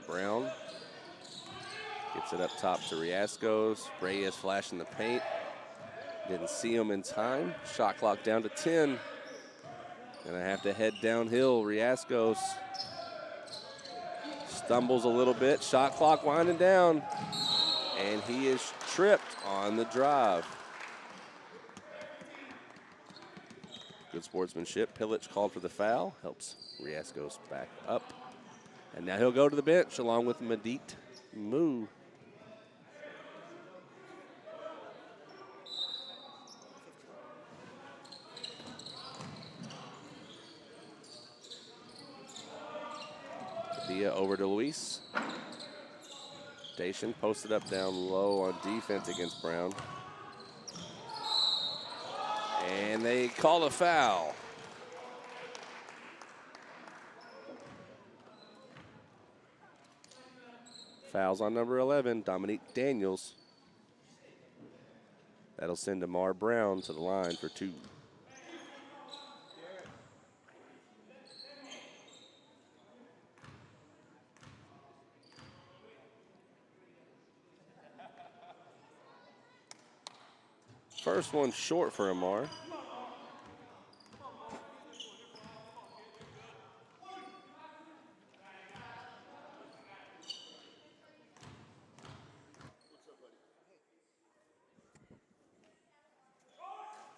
Brown gets it up top to Riascos. Reyes flashing the paint. Didn't see him in time. Shot clock down to 10. And I have to head downhill. Riascos stumbles a little bit. Shot clock winding down. And he is tripped on the drive. Good sportsmanship. Pilic called for the foul. Helps Riascos back up. And now he'll go to the bench along with Medit Mu. Padilla over to Luis. Dacian posted up down low on defense against Brown. And they call a foul. Fouls on number 11, Dominique Daniels. That'll send Amar Brown to the line for 2. First one short for Amar.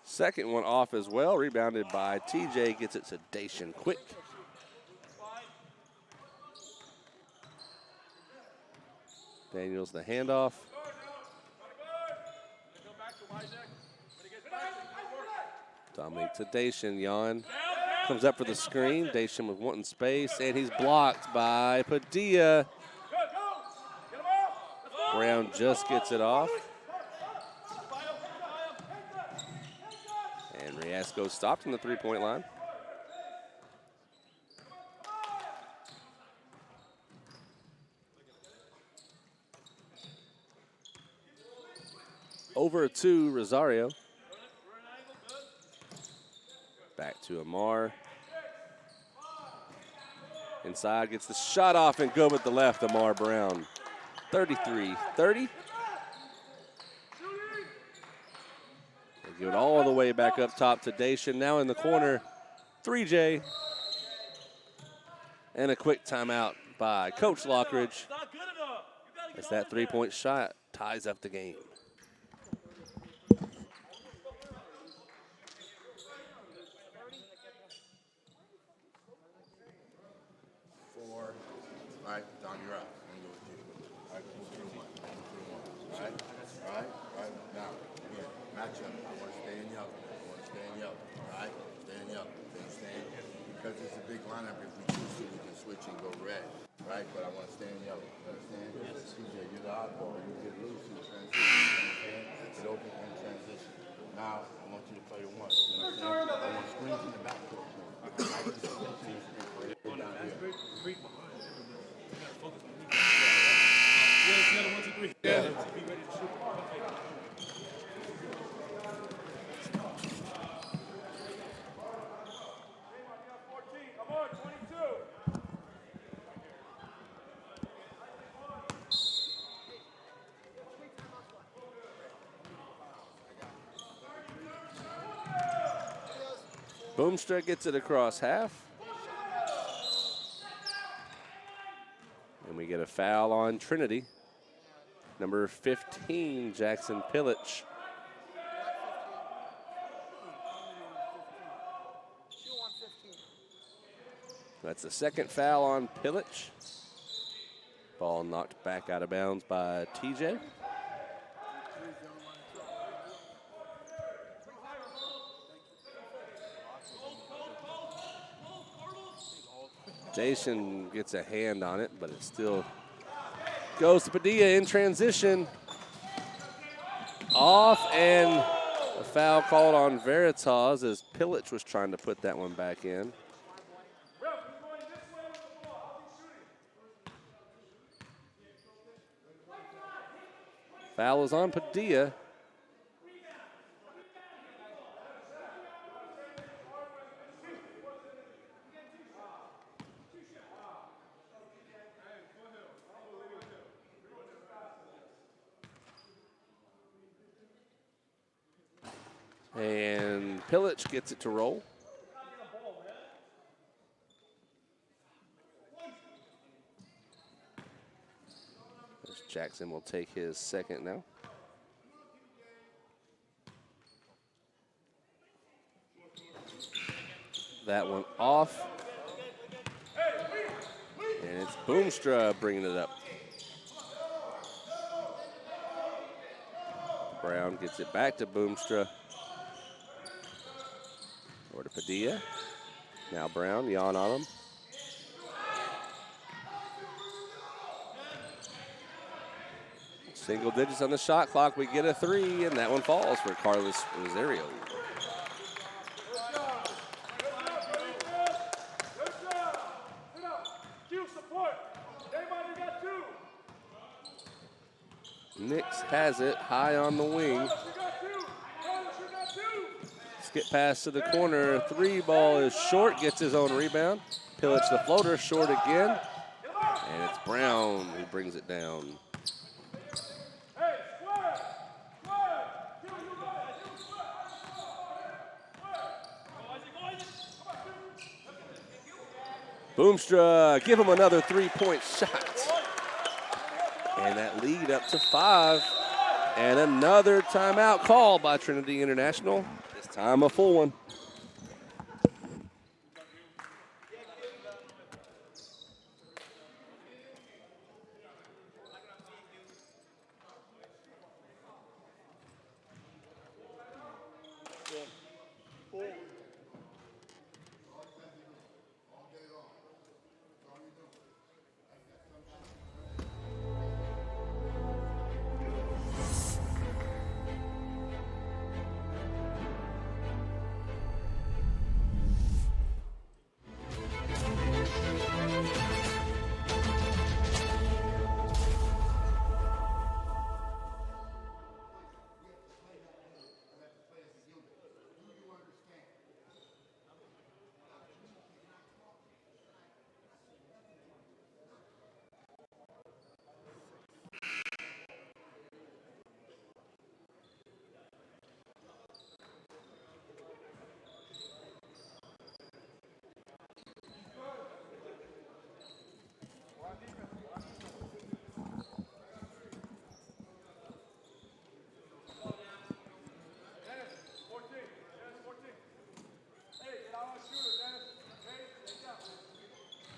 Second one off as well, rebounded by TJ, gets it to Dacian quick. Daniels the handoff. Dominic to Dacian. Jan comes up for the screen. Dacian was wanting space, and he's blocked by Padilla. Brown just gets it off. And Riasco stopped in the three-point line. Over to Rosario. Back to Amar. Inside, gets the shot off and good with the left, Amar Brown. 33-30. They give it all the way back up top to Dacian. Now in the corner, 3J. And a quick timeout by Coach Lockridge. As that three-point shot ties up the game. Right, but I want to stay in yellow. You understand? CJ, you're the oddball. You get loose in transition. another 1, 2, 3. Yeah. Be ready to shoot. Boomstra gets it across half. And we get a foul on Trinity. Number 15, Jackson Pillage. That's the second foul on Pillage. Ball knocked back out of bounds by TJ. Jason gets a hand on it, but it still goes to Padilla in transition. Off, and a foul called on Veritas as Pillage was trying to put that one back in. Foul is on Padilla. And Pillage gets it to roll. As Jackson will take his second now. That one off. And it's Boomstra bringing it up. Brown gets it back to Boomstra. Over to Padilla. Now Brown, yawn on him. Single digits on the shot clock. We get a 3, and that one falls for Carlos Rosario. Nix has it high on the wing. Skip pass to the corner. 3 ball is short, gets his own rebound. Pillage the floater, short again. And it's Brown who brings it down. Boomstra, give him another 3-point shot. And that lead up to 5. And another timeout called by Trinity International. This time a full one.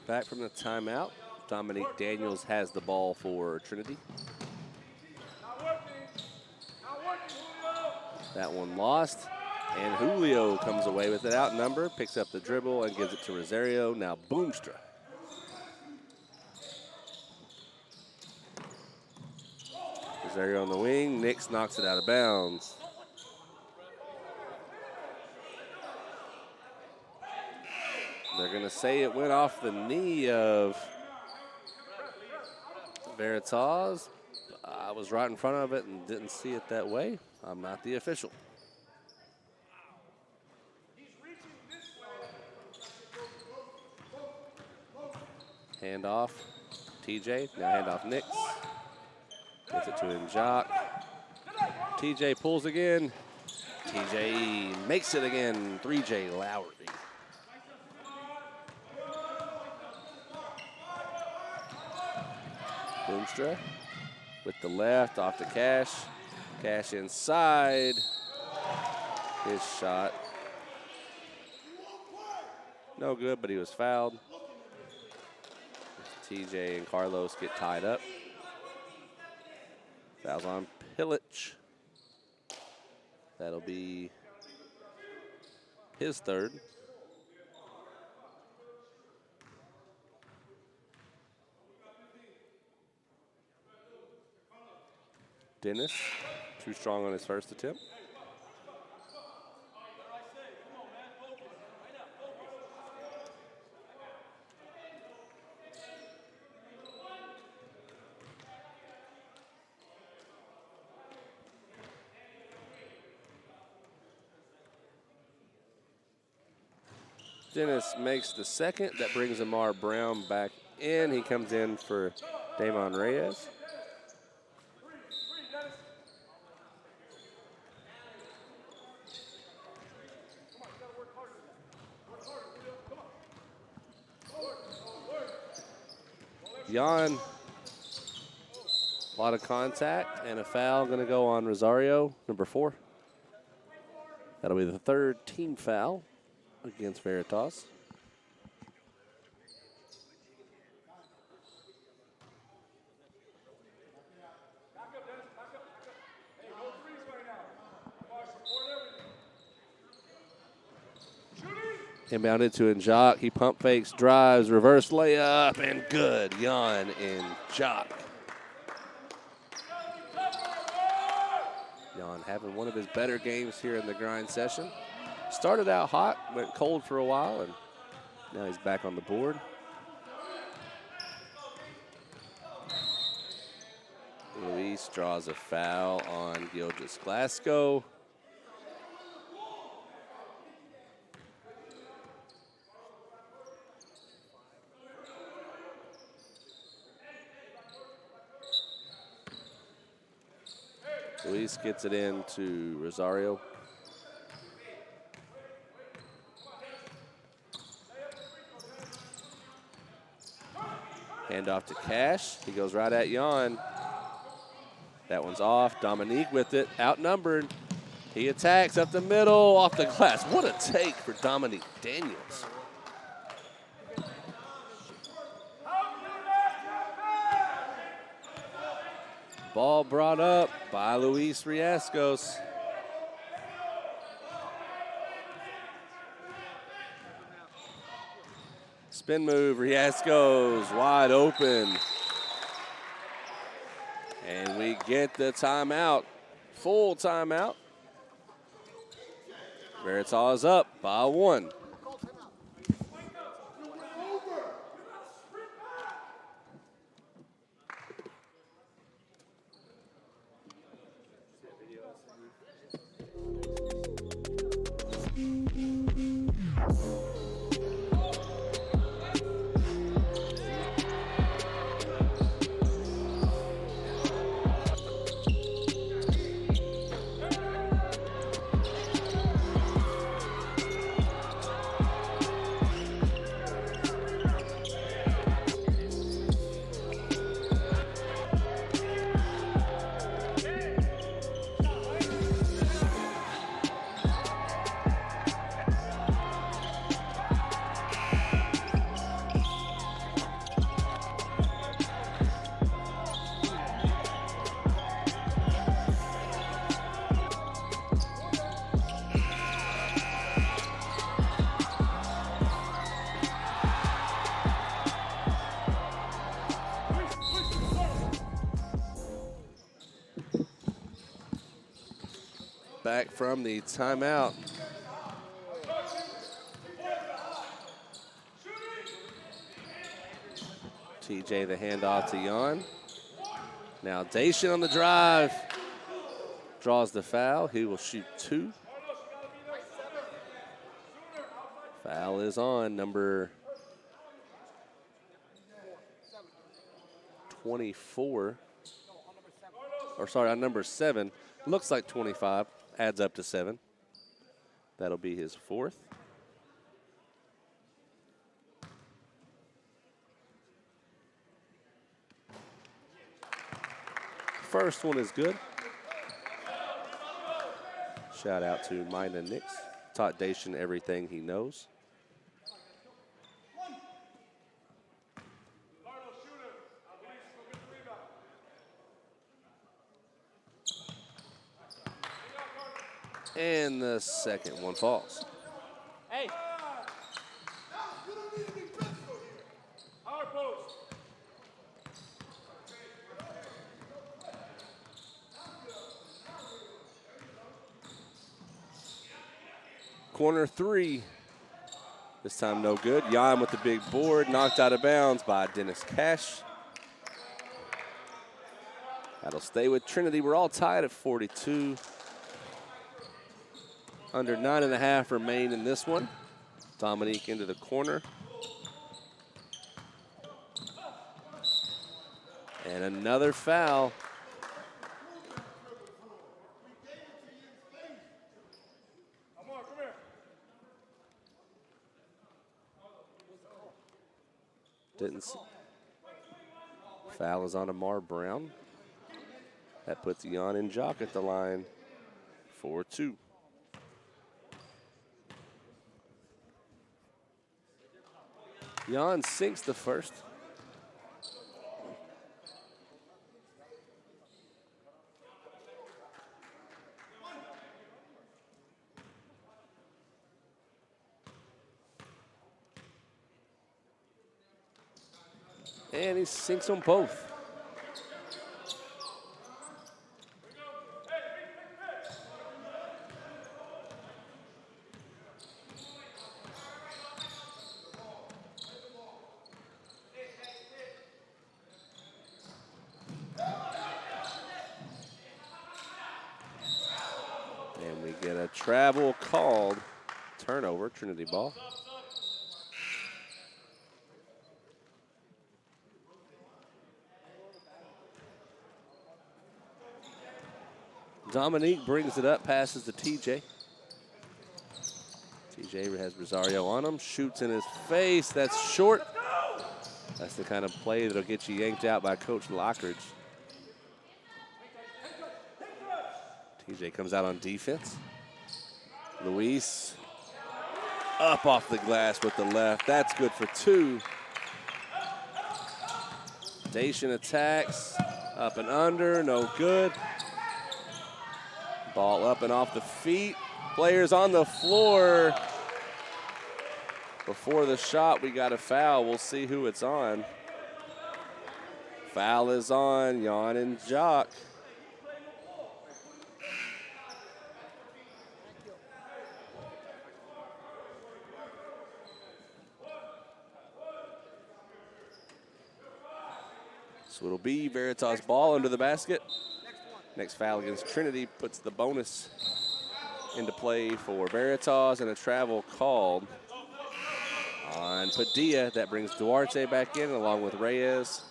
Back from the timeout, Dominique Daniels has the ball for Trinity. That one lost, and Julio comes away with it outnumbered, picks up the dribble and gives it to Rosario. Now Boomstra. Rosario on the wing, Nix knocks it out of bounds. They're going to say it went off the knee of Veritas. I was right in front of it and didn't see it that way. I'm not the official. Handoff, TJ. Now handoff Nix. Gets it to Jock. TJ pulls again. TJ makes it again. 3J Lowry. Boomstra with the left off to Cash. Cash inside. His shot. No good, but he was fouled. TJ and Carlos get tied up. Fouls on Pillage. That'll be his third. Dennis, too strong on his first attempt. Dennis makes the second. That brings Amar Brown back in. He comes in for Damon Reyes. Jan, a lot of contact and a foul going to go on Rosario, number 4. That'll be the third team foul against Veritas. Inbounded to Njok. He pump fakes, drives, reverse layup, and good. Jan and Njok. Jan having one of his better games here in the grind session. Started out hot, went cold for a while, and now he's back on the board. Luis draws a foul on Gilgis Glasgow. Luis gets it in to Rosario. Hand off to Cash. He goes right at Jan. That one's off. Dominique with it, outnumbered. He attacks up the middle, off the glass. What a take for Dominique Daniels. Ball brought up by Luis Riascos. Spin move, Riascos wide open. And we get the timeout, full timeout. Veritas up by 1. Back from the timeout. TJ the handoff to Jan. Now Dacian on the drive. Draws the foul. He will shoot 2. Foul is on number 24. Or sorry, on number 7. Looks like 25. Adds up to 7. That'll be his 4th. First one is good. Shout out to Mina Nix. Taught Dacian everything he knows. And the second one falls. Hey. Corner 3. This time no good. Jan with the big board, knocked out of bounds by Dennis Cash. That'll stay with Trinity. We're all tied at 42. Under 9.5 remain in this one. Dominique into the corner. And another foul. Didn't see. Foul is on Amar Brown. That puts Jan and Jock at the line for 2. Jan sinks the first. And he sinks them both. And we get a travel called. Turnover, Trinity ball. Dominique brings it up, passes to TJ. TJ has Rosario on him, shoots in his face. That's short. That's the kind of play that'll get you yanked out by Coach Lockridge. TJ comes out on defense. Luis up off the glass with the left. That's good for 2. Dacian attacks, up and under, no good. Ball up and off the feet. Players on the floor. Before the shot, we got a foul. We'll see who it's on. Foul is on Jan and Jock. So it'll be Veritas ball under the basket. Next foul against Trinity puts the bonus into play for Veritas, and a travel called on Padilla. That brings Duarte back in along with Reyes.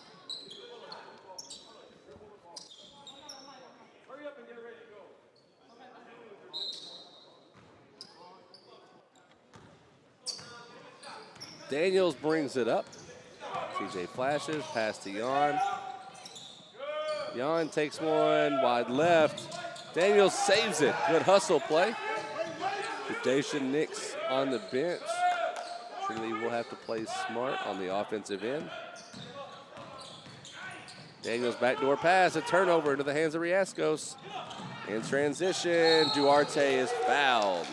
Daniels brings it up. TJ flashes, pass to Jan. Jan takes one wide left. Daniels saves it. Good hustle play. Dacian Nix on the bench. Trinity will have to play smart on the offensive end. Daniels backdoor pass, a turnover into the hands of Riascos. In transition, Duarte is fouled.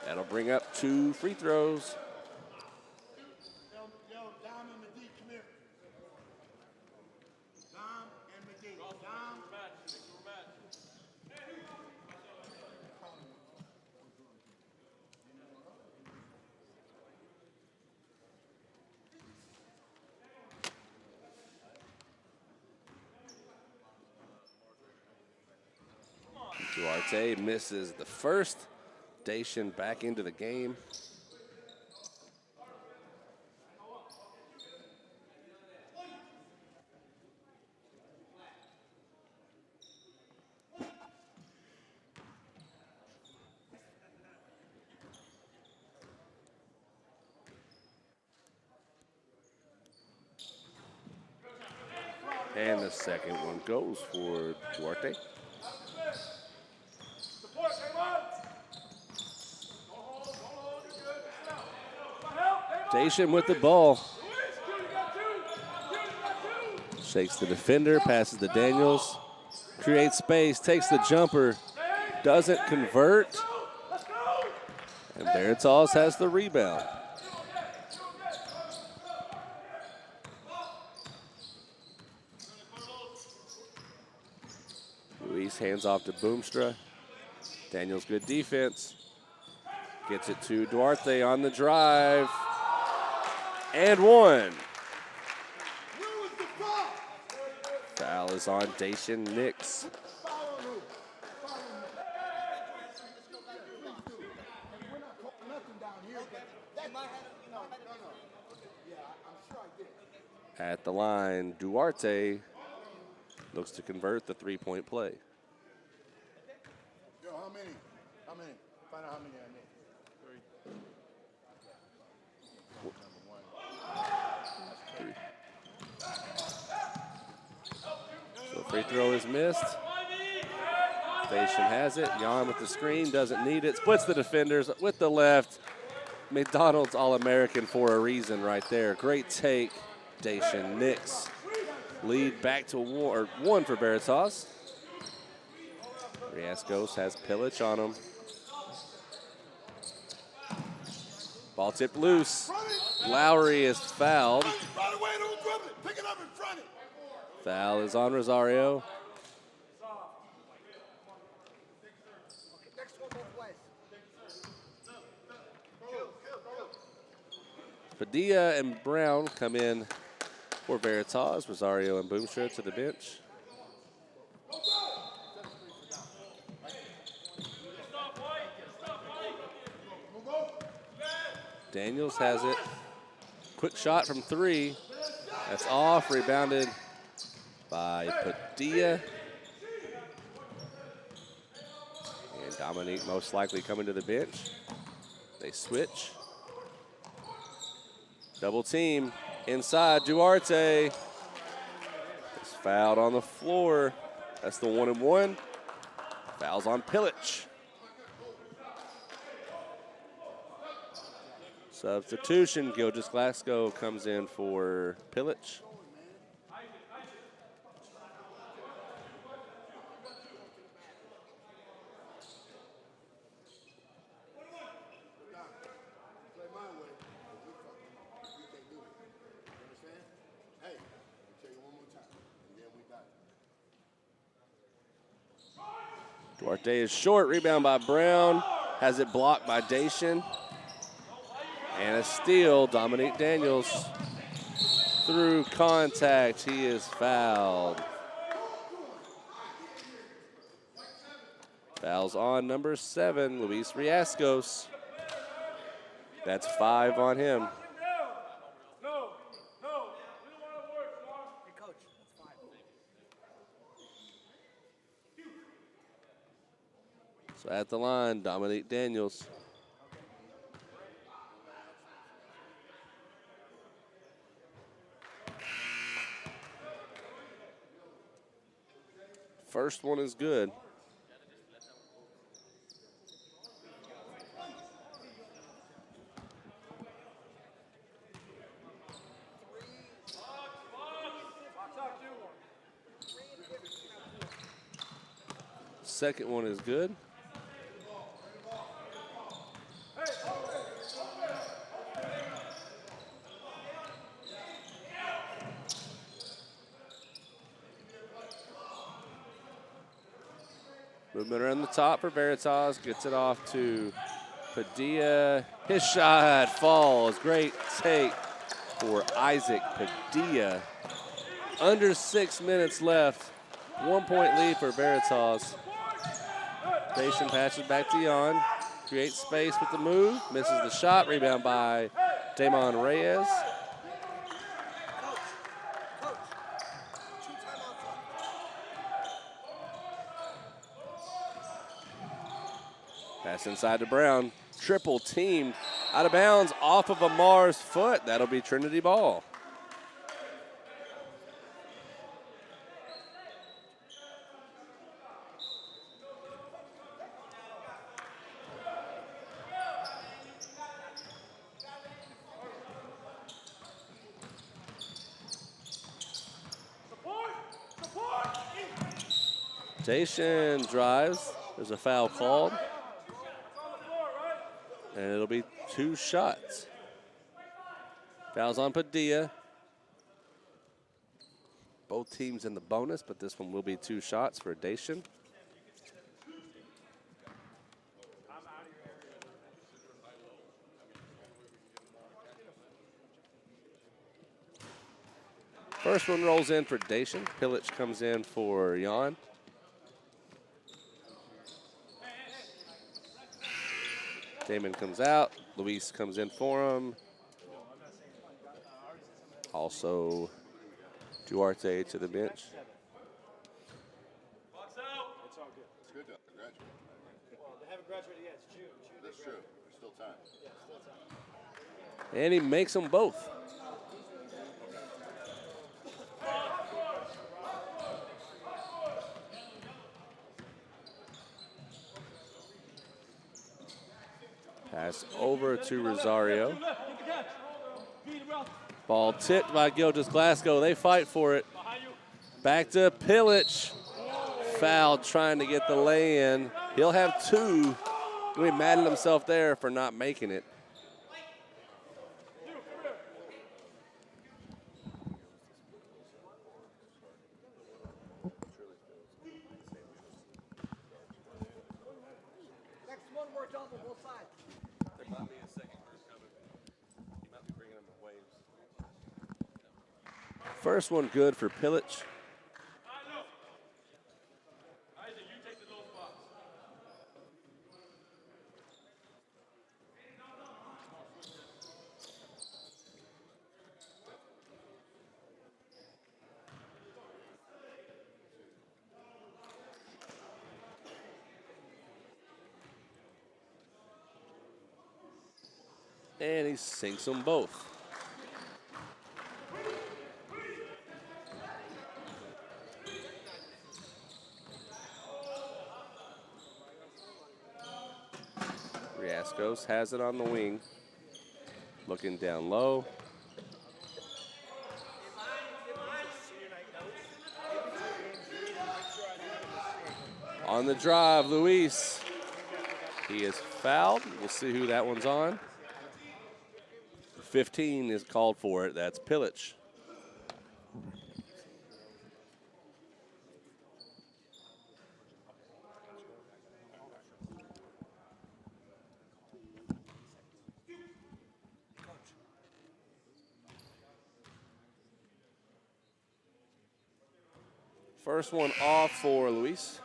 That'll bring up 2 free throws. Duarte misses the first. Dacian back into the game. And the second one goes for Duarte. Dacian with the ball. Shakes the defender, passes to Daniels. Creates space, takes the jumper. Doesn't convert. And Veritas has the rebound. Luis hands off to Boomstra. Daniels good defense. Gets it to Duarte on the drive. And one. Foul is on Dacian Nix. At the line, Duarte looks to convert the three-point play. Yo, how many? How many? Find out how many I need. 3. So free throw is missed. Dacian has it. Jan with the screen, doesn't need it. Splits the defenders with the left. McDonald's All-American for a reason right there. Great take, Dacian Nix. Lead back to one for Veritas. Riascos has Pilic on him. Ball tipped loose. Lowry is fouled. Foul is on Rosario. Padilla and Brown come in for Veritas. Rosario and Boomstra to the bench. Daniels has it. Quick shot from 3. That's off, rebounded by Padilla. And Dominique most likely coming to the bench. They switch. Double team inside Duarte. It's fouled on the floor. That's the 1-and-1. Fouls on Pilic. Substitution, Gilgis Glasgow comes in for Pilic. Duarte is short, rebound by Brown. Has it blocked by Dacian. And a steal, Dominique Daniels. Through contact, he is fouled. Fouls on number 7, Luis Riascos. That's 5 on him. So at the line, Dominique Daniels. First one is good. Second one is good. Movement around the top for Veritas. Gets it off to Padilla. His shot falls. Great take for Isaac Padilla. Under 6 minutes left. 1-point lead for Veritas. Station passes back to Jan. Creates space with the move. Misses the shot. Rebound by Damon Reyes. Pass inside to Brown. Triple teamed. Out of bounds off of Amar's foot. That'll be Trinity ball. Station drives. There's a foul called. And it'll be 2 shots. Fouls on Padilla. Both teams in the bonus, but this one will be 2 shots for Dacian. First one rolls in for Dacian. Pilic comes in for Jan. Damon comes out. Luis comes in for him. Also, Duarte to the bench. It's good to graduate. Well, they haven't graduated yet. It's June. That's true. There's still time. Yeah, still time. And he makes them both. Pass over to Rosario. Ball tipped by Gildas Glasgow. They fight for it. Back to Pilic. Foul trying to get the lay-in. He'll have 2. He'll be mad at himself there for not making it. First one good for Pilic. And he sinks them both. Riascos has it on the wing. Looking down low. On the drive, Luis. He is fouled. We'll see who that one's on. 15 is called for it. That's Pilic. First one off for Luis.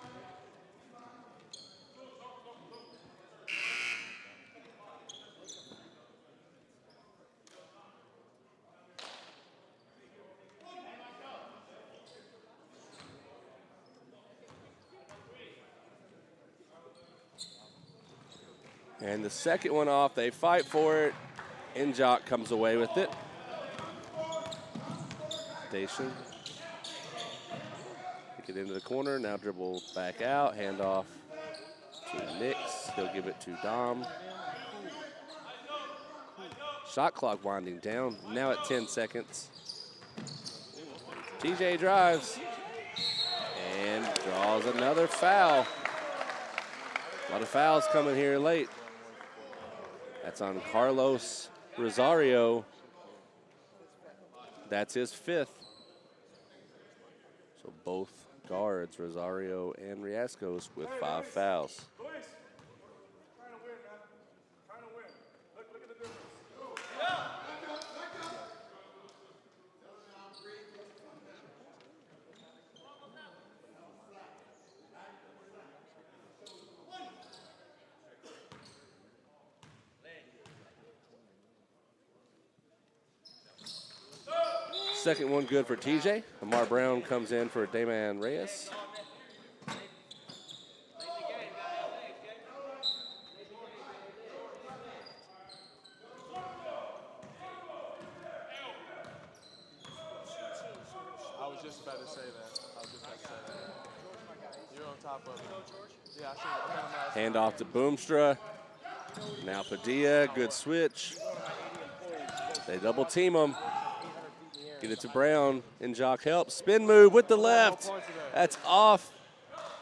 And the second one off, they fight for it. Injok comes away with it. Dacian. Kick it into the corner, now dribble back out, handoff to Nix. He'll give it to Dom. Shot clock winding down, now at 10 seconds. TJ drives and draws another foul. A lot of fouls coming here late. That's on Carlos Rosario. That's his 5th. So both guards, Rosario and Riascos, with 5 fouls. Second one good for TJ. Amar Brown comes in for Damian Reyes. I was just about to say that. You're on top of it. Yeah, I met him last Hand off to Boomstra. Now Padilla, good switch. They double team him. Get it to Brown, and Jock helps. Spin move with the left. That's off.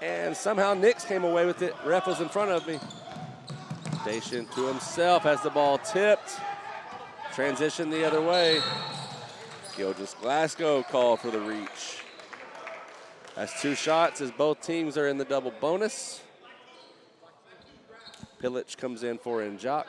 And somehow Nix came away with it. Ref was in front of me. Dacian to himself, has the ball tipped. Transition the other way. Gilgis Glasgow called for the reach. That's 2 shots as both teams are in the double bonus. Pilic comes in for Njok.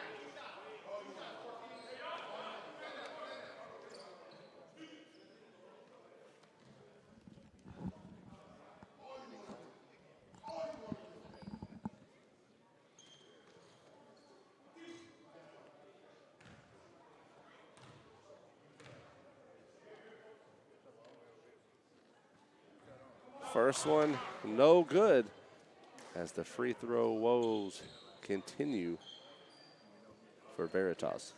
First one, no good, as the free throw woes continue for Veritas.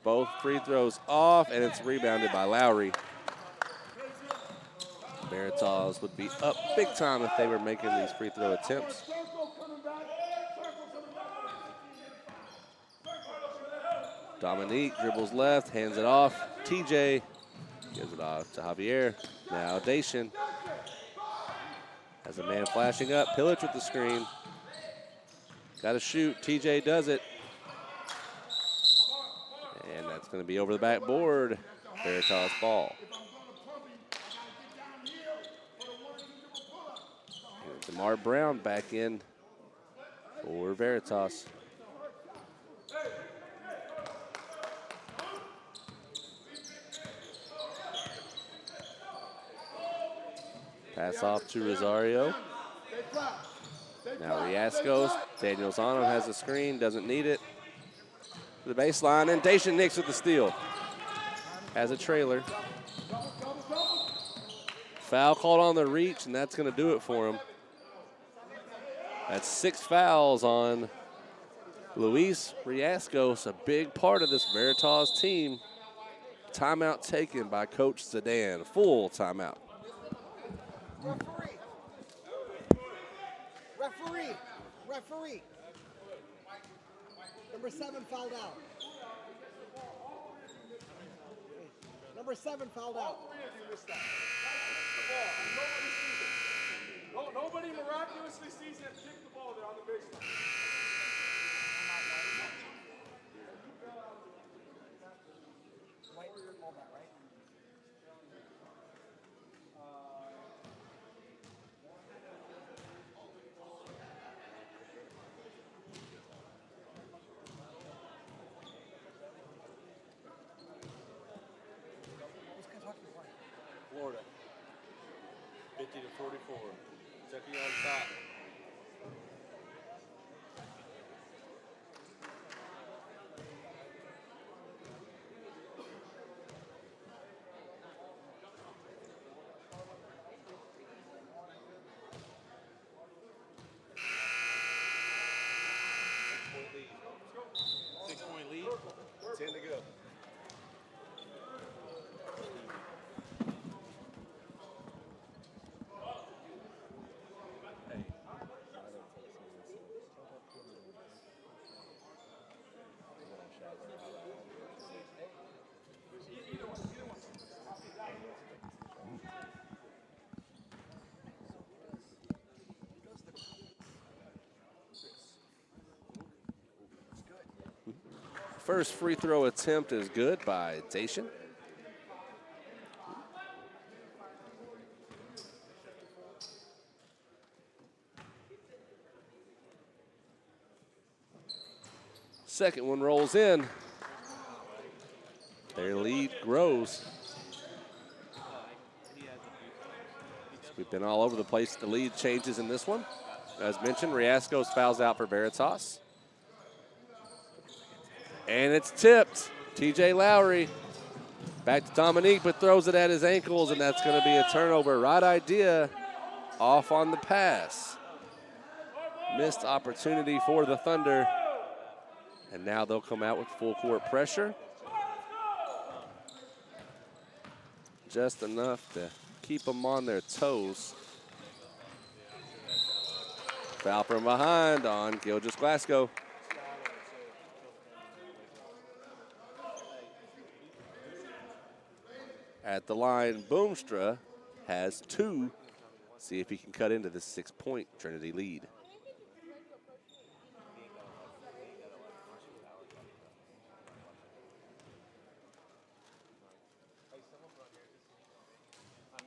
Both free throws off, and it's rebounded by Lowry. Veritas would be up big time if they were making these free throw attempts. Dominique dribbles left, hands it off. TJ gives it off to Javier. Now Dacian has a man flashing up. Pilic with the screen. Got to shoot. TJ does it. And that's going to be over the backboard. Veritas ball. And DeMar Brown back in for Veritas. Pass off to Rosario. Now Riascos. Daniels on him, has a screen, doesn't need it. To the baseline, and Dacian Nix with the steal. Has a trailer. Foul called on the reach, and that's going to do it for him. That's 6 fouls on Luis Riascos, a big part of this Veritas team. Timeout taken by Coach Zidane, full timeout. Referee. Number 7 fouled out. Number 7 fouled out. Nobody miraculously sees him kick the ball there on the baseline. Florida. 50 to 44. Kentucky on top. Six-point lead. 10 to go. First free throw attempt is good by Dacian. Second one rolls in. Their lead grows. We've been all over the place. The lead changes in this one. As mentioned, Riascos fouls out for Veritas. And it's tipped. TJ Lowry back to Dominique, but throws it at his ankles, and that's going to be a turnover. Right idea, off on the pass. Missed opportunity for the Thunder. And now they'll come out with full court pressure. Just enough to keep them on their toes. Foul from behind on Gilgis Glasgow. At the line, Boomstra has 2. See if he can cut into this 6-point Trinity lead.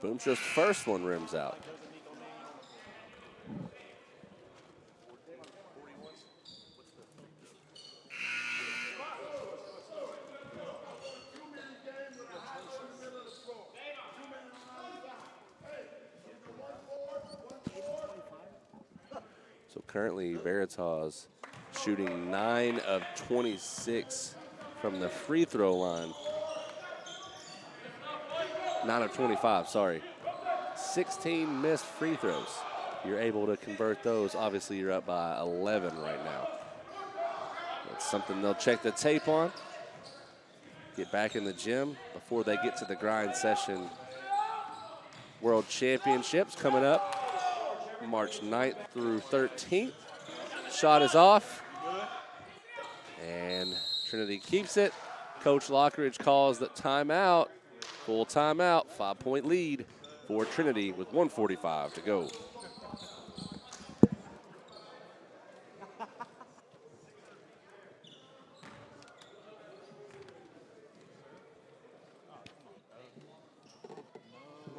Boomstra's first one rims out. So currently Veritas shooting 9 of 26 from the free throw line. 9 of 25, sorry. 16 missed free throws. You're able to convert those. Obviously, you're up by 11 right now. That's something they'll check the tape on. Get back in the gym before they get to the grind session. World Championships coming up March 9th through 13th. Shot is off. And Trinity keeps it. Coach Lockridge calls the timeout. Full timeout, 5-point lead for Trinity with 1:45 to go. Come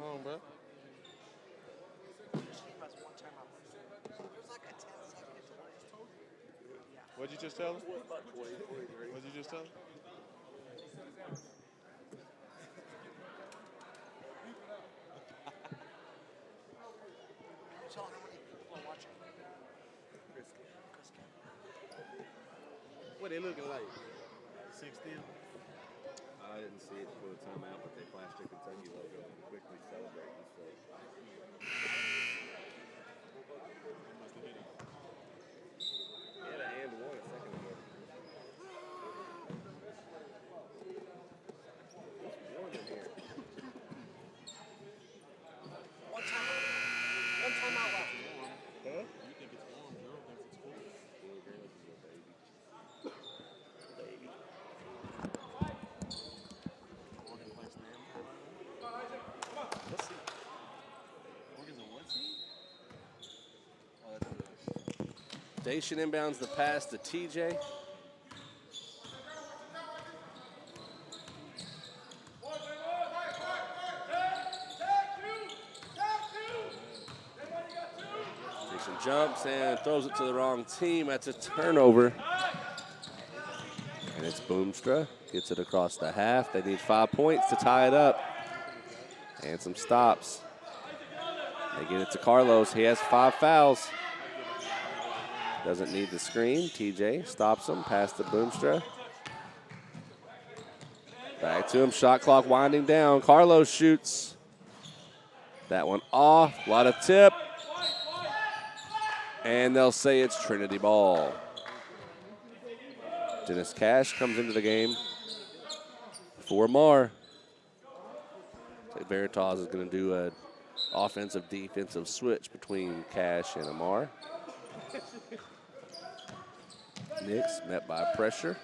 on, bro. What'd you just tell him? What'd you just tell him? What they looking like? 6 still? I didn't see it before the timeout, but they flashed the Kentucky logo and quickly celebrating. So. Yeah, and one a second ago. It's warm in here. One timeout left. Huh? You think it's warm? Girl thinks it's cool. Little girl is a little baby. Baby. Morgan plays them. Let's see. Morgan's a what seed? Oh, that's the Dacian inbounds the pass to TJ. Dacian jumps and throws it to the wrong team. That's a turnover. And it's Boomstra. Gets it across the half. They need 5 points to tie it up. And some stops. They get it to Carlos. He has 5 fouls. Doesn't need the screen. TJ stops him. Pass to Boomstra. Back to him. Shot clock winding down. Carlos shoots. That one off. A lot of tip. And they'll say it's Trinity ball. Dennis Cash comes into the game for Mar. Veritas is going to do an offensive-defensive switch between Cash and Amar. Knicks met by pressure.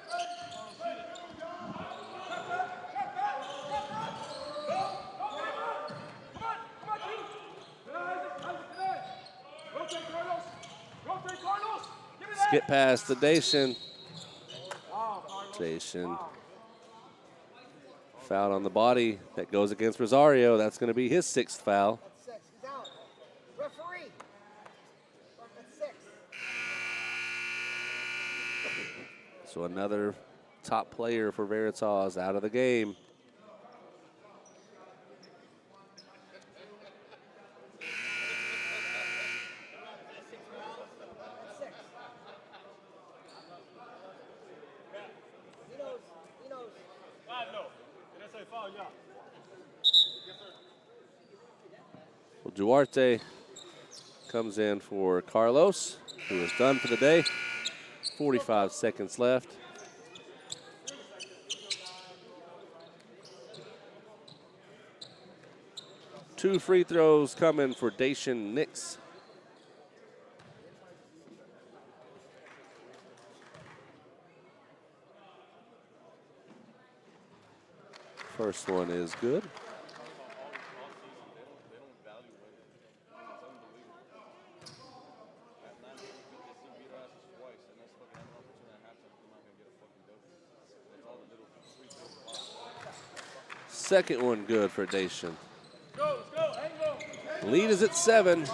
Skip pass to Dacian. Dacian fouled on the body. That goes against Rosario. That's going to be his 6th foul. He's out. Referee. That's 6. So another top player for Veritas out of the game. Well, Duarte comes in for Carlos, who is done for the day. 45 seconds left. Two free throws coming for Dacian Nix. First one is good. Second one good for Dacian. Lead is at 7.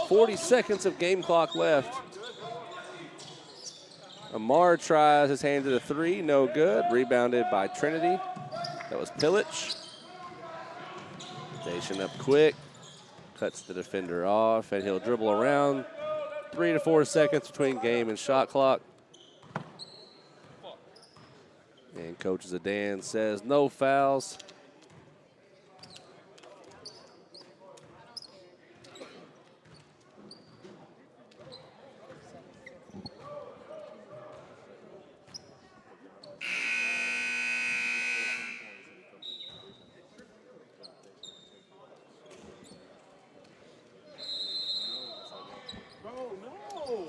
40 seconds of game clock left. Amar tries his hand at a 3, no good. Rebounded by Trinity. That was Pilic. Dacian up quick, cuts the defender off, and he'll dribble around. 3 to 4 seconds between game and shot clock. And Coach Zidane says no fouls.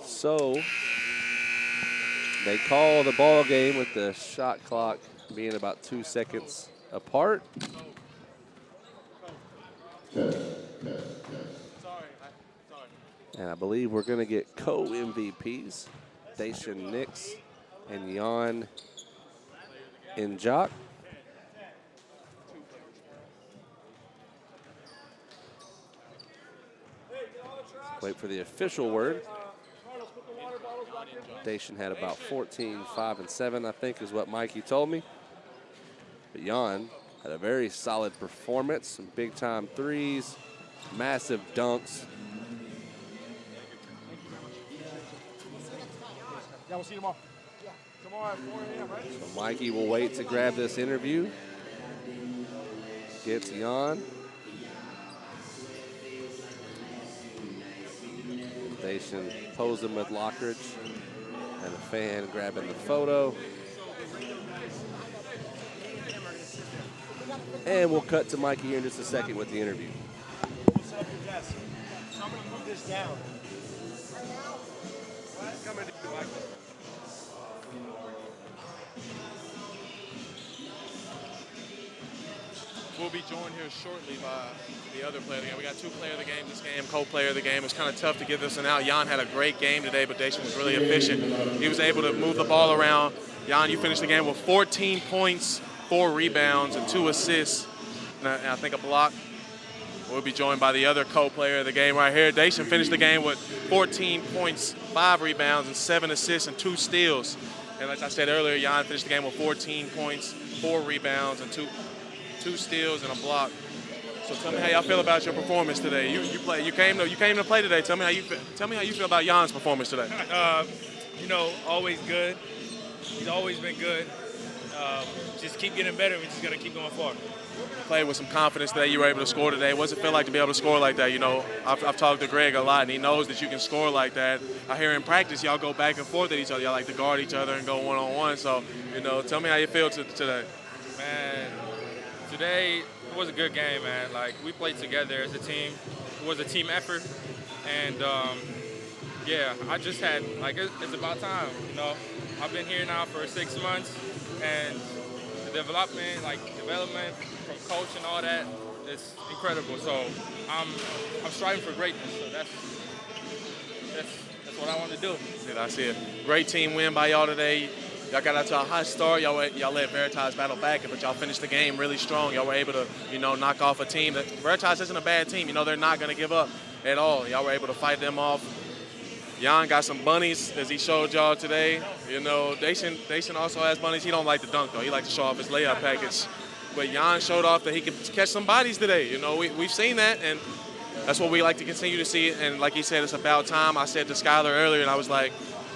So they call the ball game with the shot clock being about 2 seconds apart. And I believe we're going to get co-MVPs, Dacian Nix and Jan Injak. Wait for the official word. Dacian had about 14, 5, and 7, I think is what Mikey told me. But Jan had a very solid performance, some big-time threes, massive dunks. Yeah, we'll see you tomorrow. Tomorrow at 4 a.m., right? So Mikey will wait to grab this interview. Gets Jan. Dacian posing with Lockridge. And a fan grabbing the photo. And we'll cut to Mikey here in just a second with the interview. Set up your desk. So I'm going to move this down. Come in, Mike. We'll be joined here shortly by the other player of the game. We got 2 player of the game this game, co-player of the game. It's kind of tough to get this one out. Jan had a great game today, but Dacian was really efficient. He was able to move the ball around. Jan, you finished the game with 14 points, 4 rebounds, and 2 assists, and I think a block. We'll be joined by the other co-player of the game right here. Dacian finished the game with 14 points, 5 rebounds, and 7 assists, and 2 steals. And like I said earlier, Jan finished the game with 14 points, 4 rebounds, and 2 steals and a block. So tell me how y'all feel about your performance today. You came to play today. Tell me how you feel about Jan's performance today. You know, always good. He's always been good. Just keep getting better. We just gotta keep going forward. Played with some confidence today. You were able to score today. What's it feel like to be able to score like that? You know, I've talked to Greg a lot, and he knows that you can score like that. I hear in practice y'all go back and forth at each other. Y'all like to guard each other and go one-on-one. So, you know, tell me how you feel today. Man, today was a good game, man. Like, we played together as a team. It was a team effort. And, yeah, I just had, like, it's about time, you know. I've been here now for 6 months, and the development from coach and all that, it's incredible. So I'm striving for greatness. So that's what I want to do. I see it. Great team win by y'all today. Y'all got out to a hot start. Y'all let Veritas battle back, but y'all finished the game really strong. Y'all were able to, you know, knock off a team that Veritas isn't a bad team. You know, they're not going to give up at all. Y'all were able to fight them off. Jan got some bunnies, as he showed y'all today. You know, Dacian also has bunnies. He don't like to dunk, though. He likes to show off his layup package. But Jan showed off that he could catch some bodies today. You know, we've seen that, and that's what we like to continue to see. And like he said, it's about time. I said to Skylar earlier, and I was like,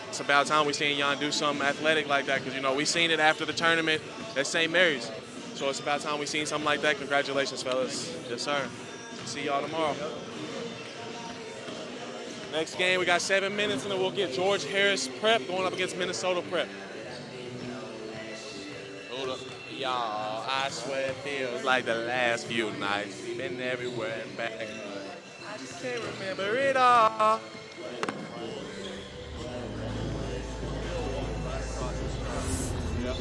it's about time we seen Jan do something athletic like that, because, you know, we seen it after the tournament at St. Mary's. So it's about time we seen something like that. Congratulations, fellas. Yes, sir. See y'all tomorrow. Next game, we got 7 minutes, and then we'll get George Harris Prep going up against Minnesota Prep. Hold up. Y'all, I swear it feels like the last few nights. Been everywhere and back. I just can't remember it all. Yeah.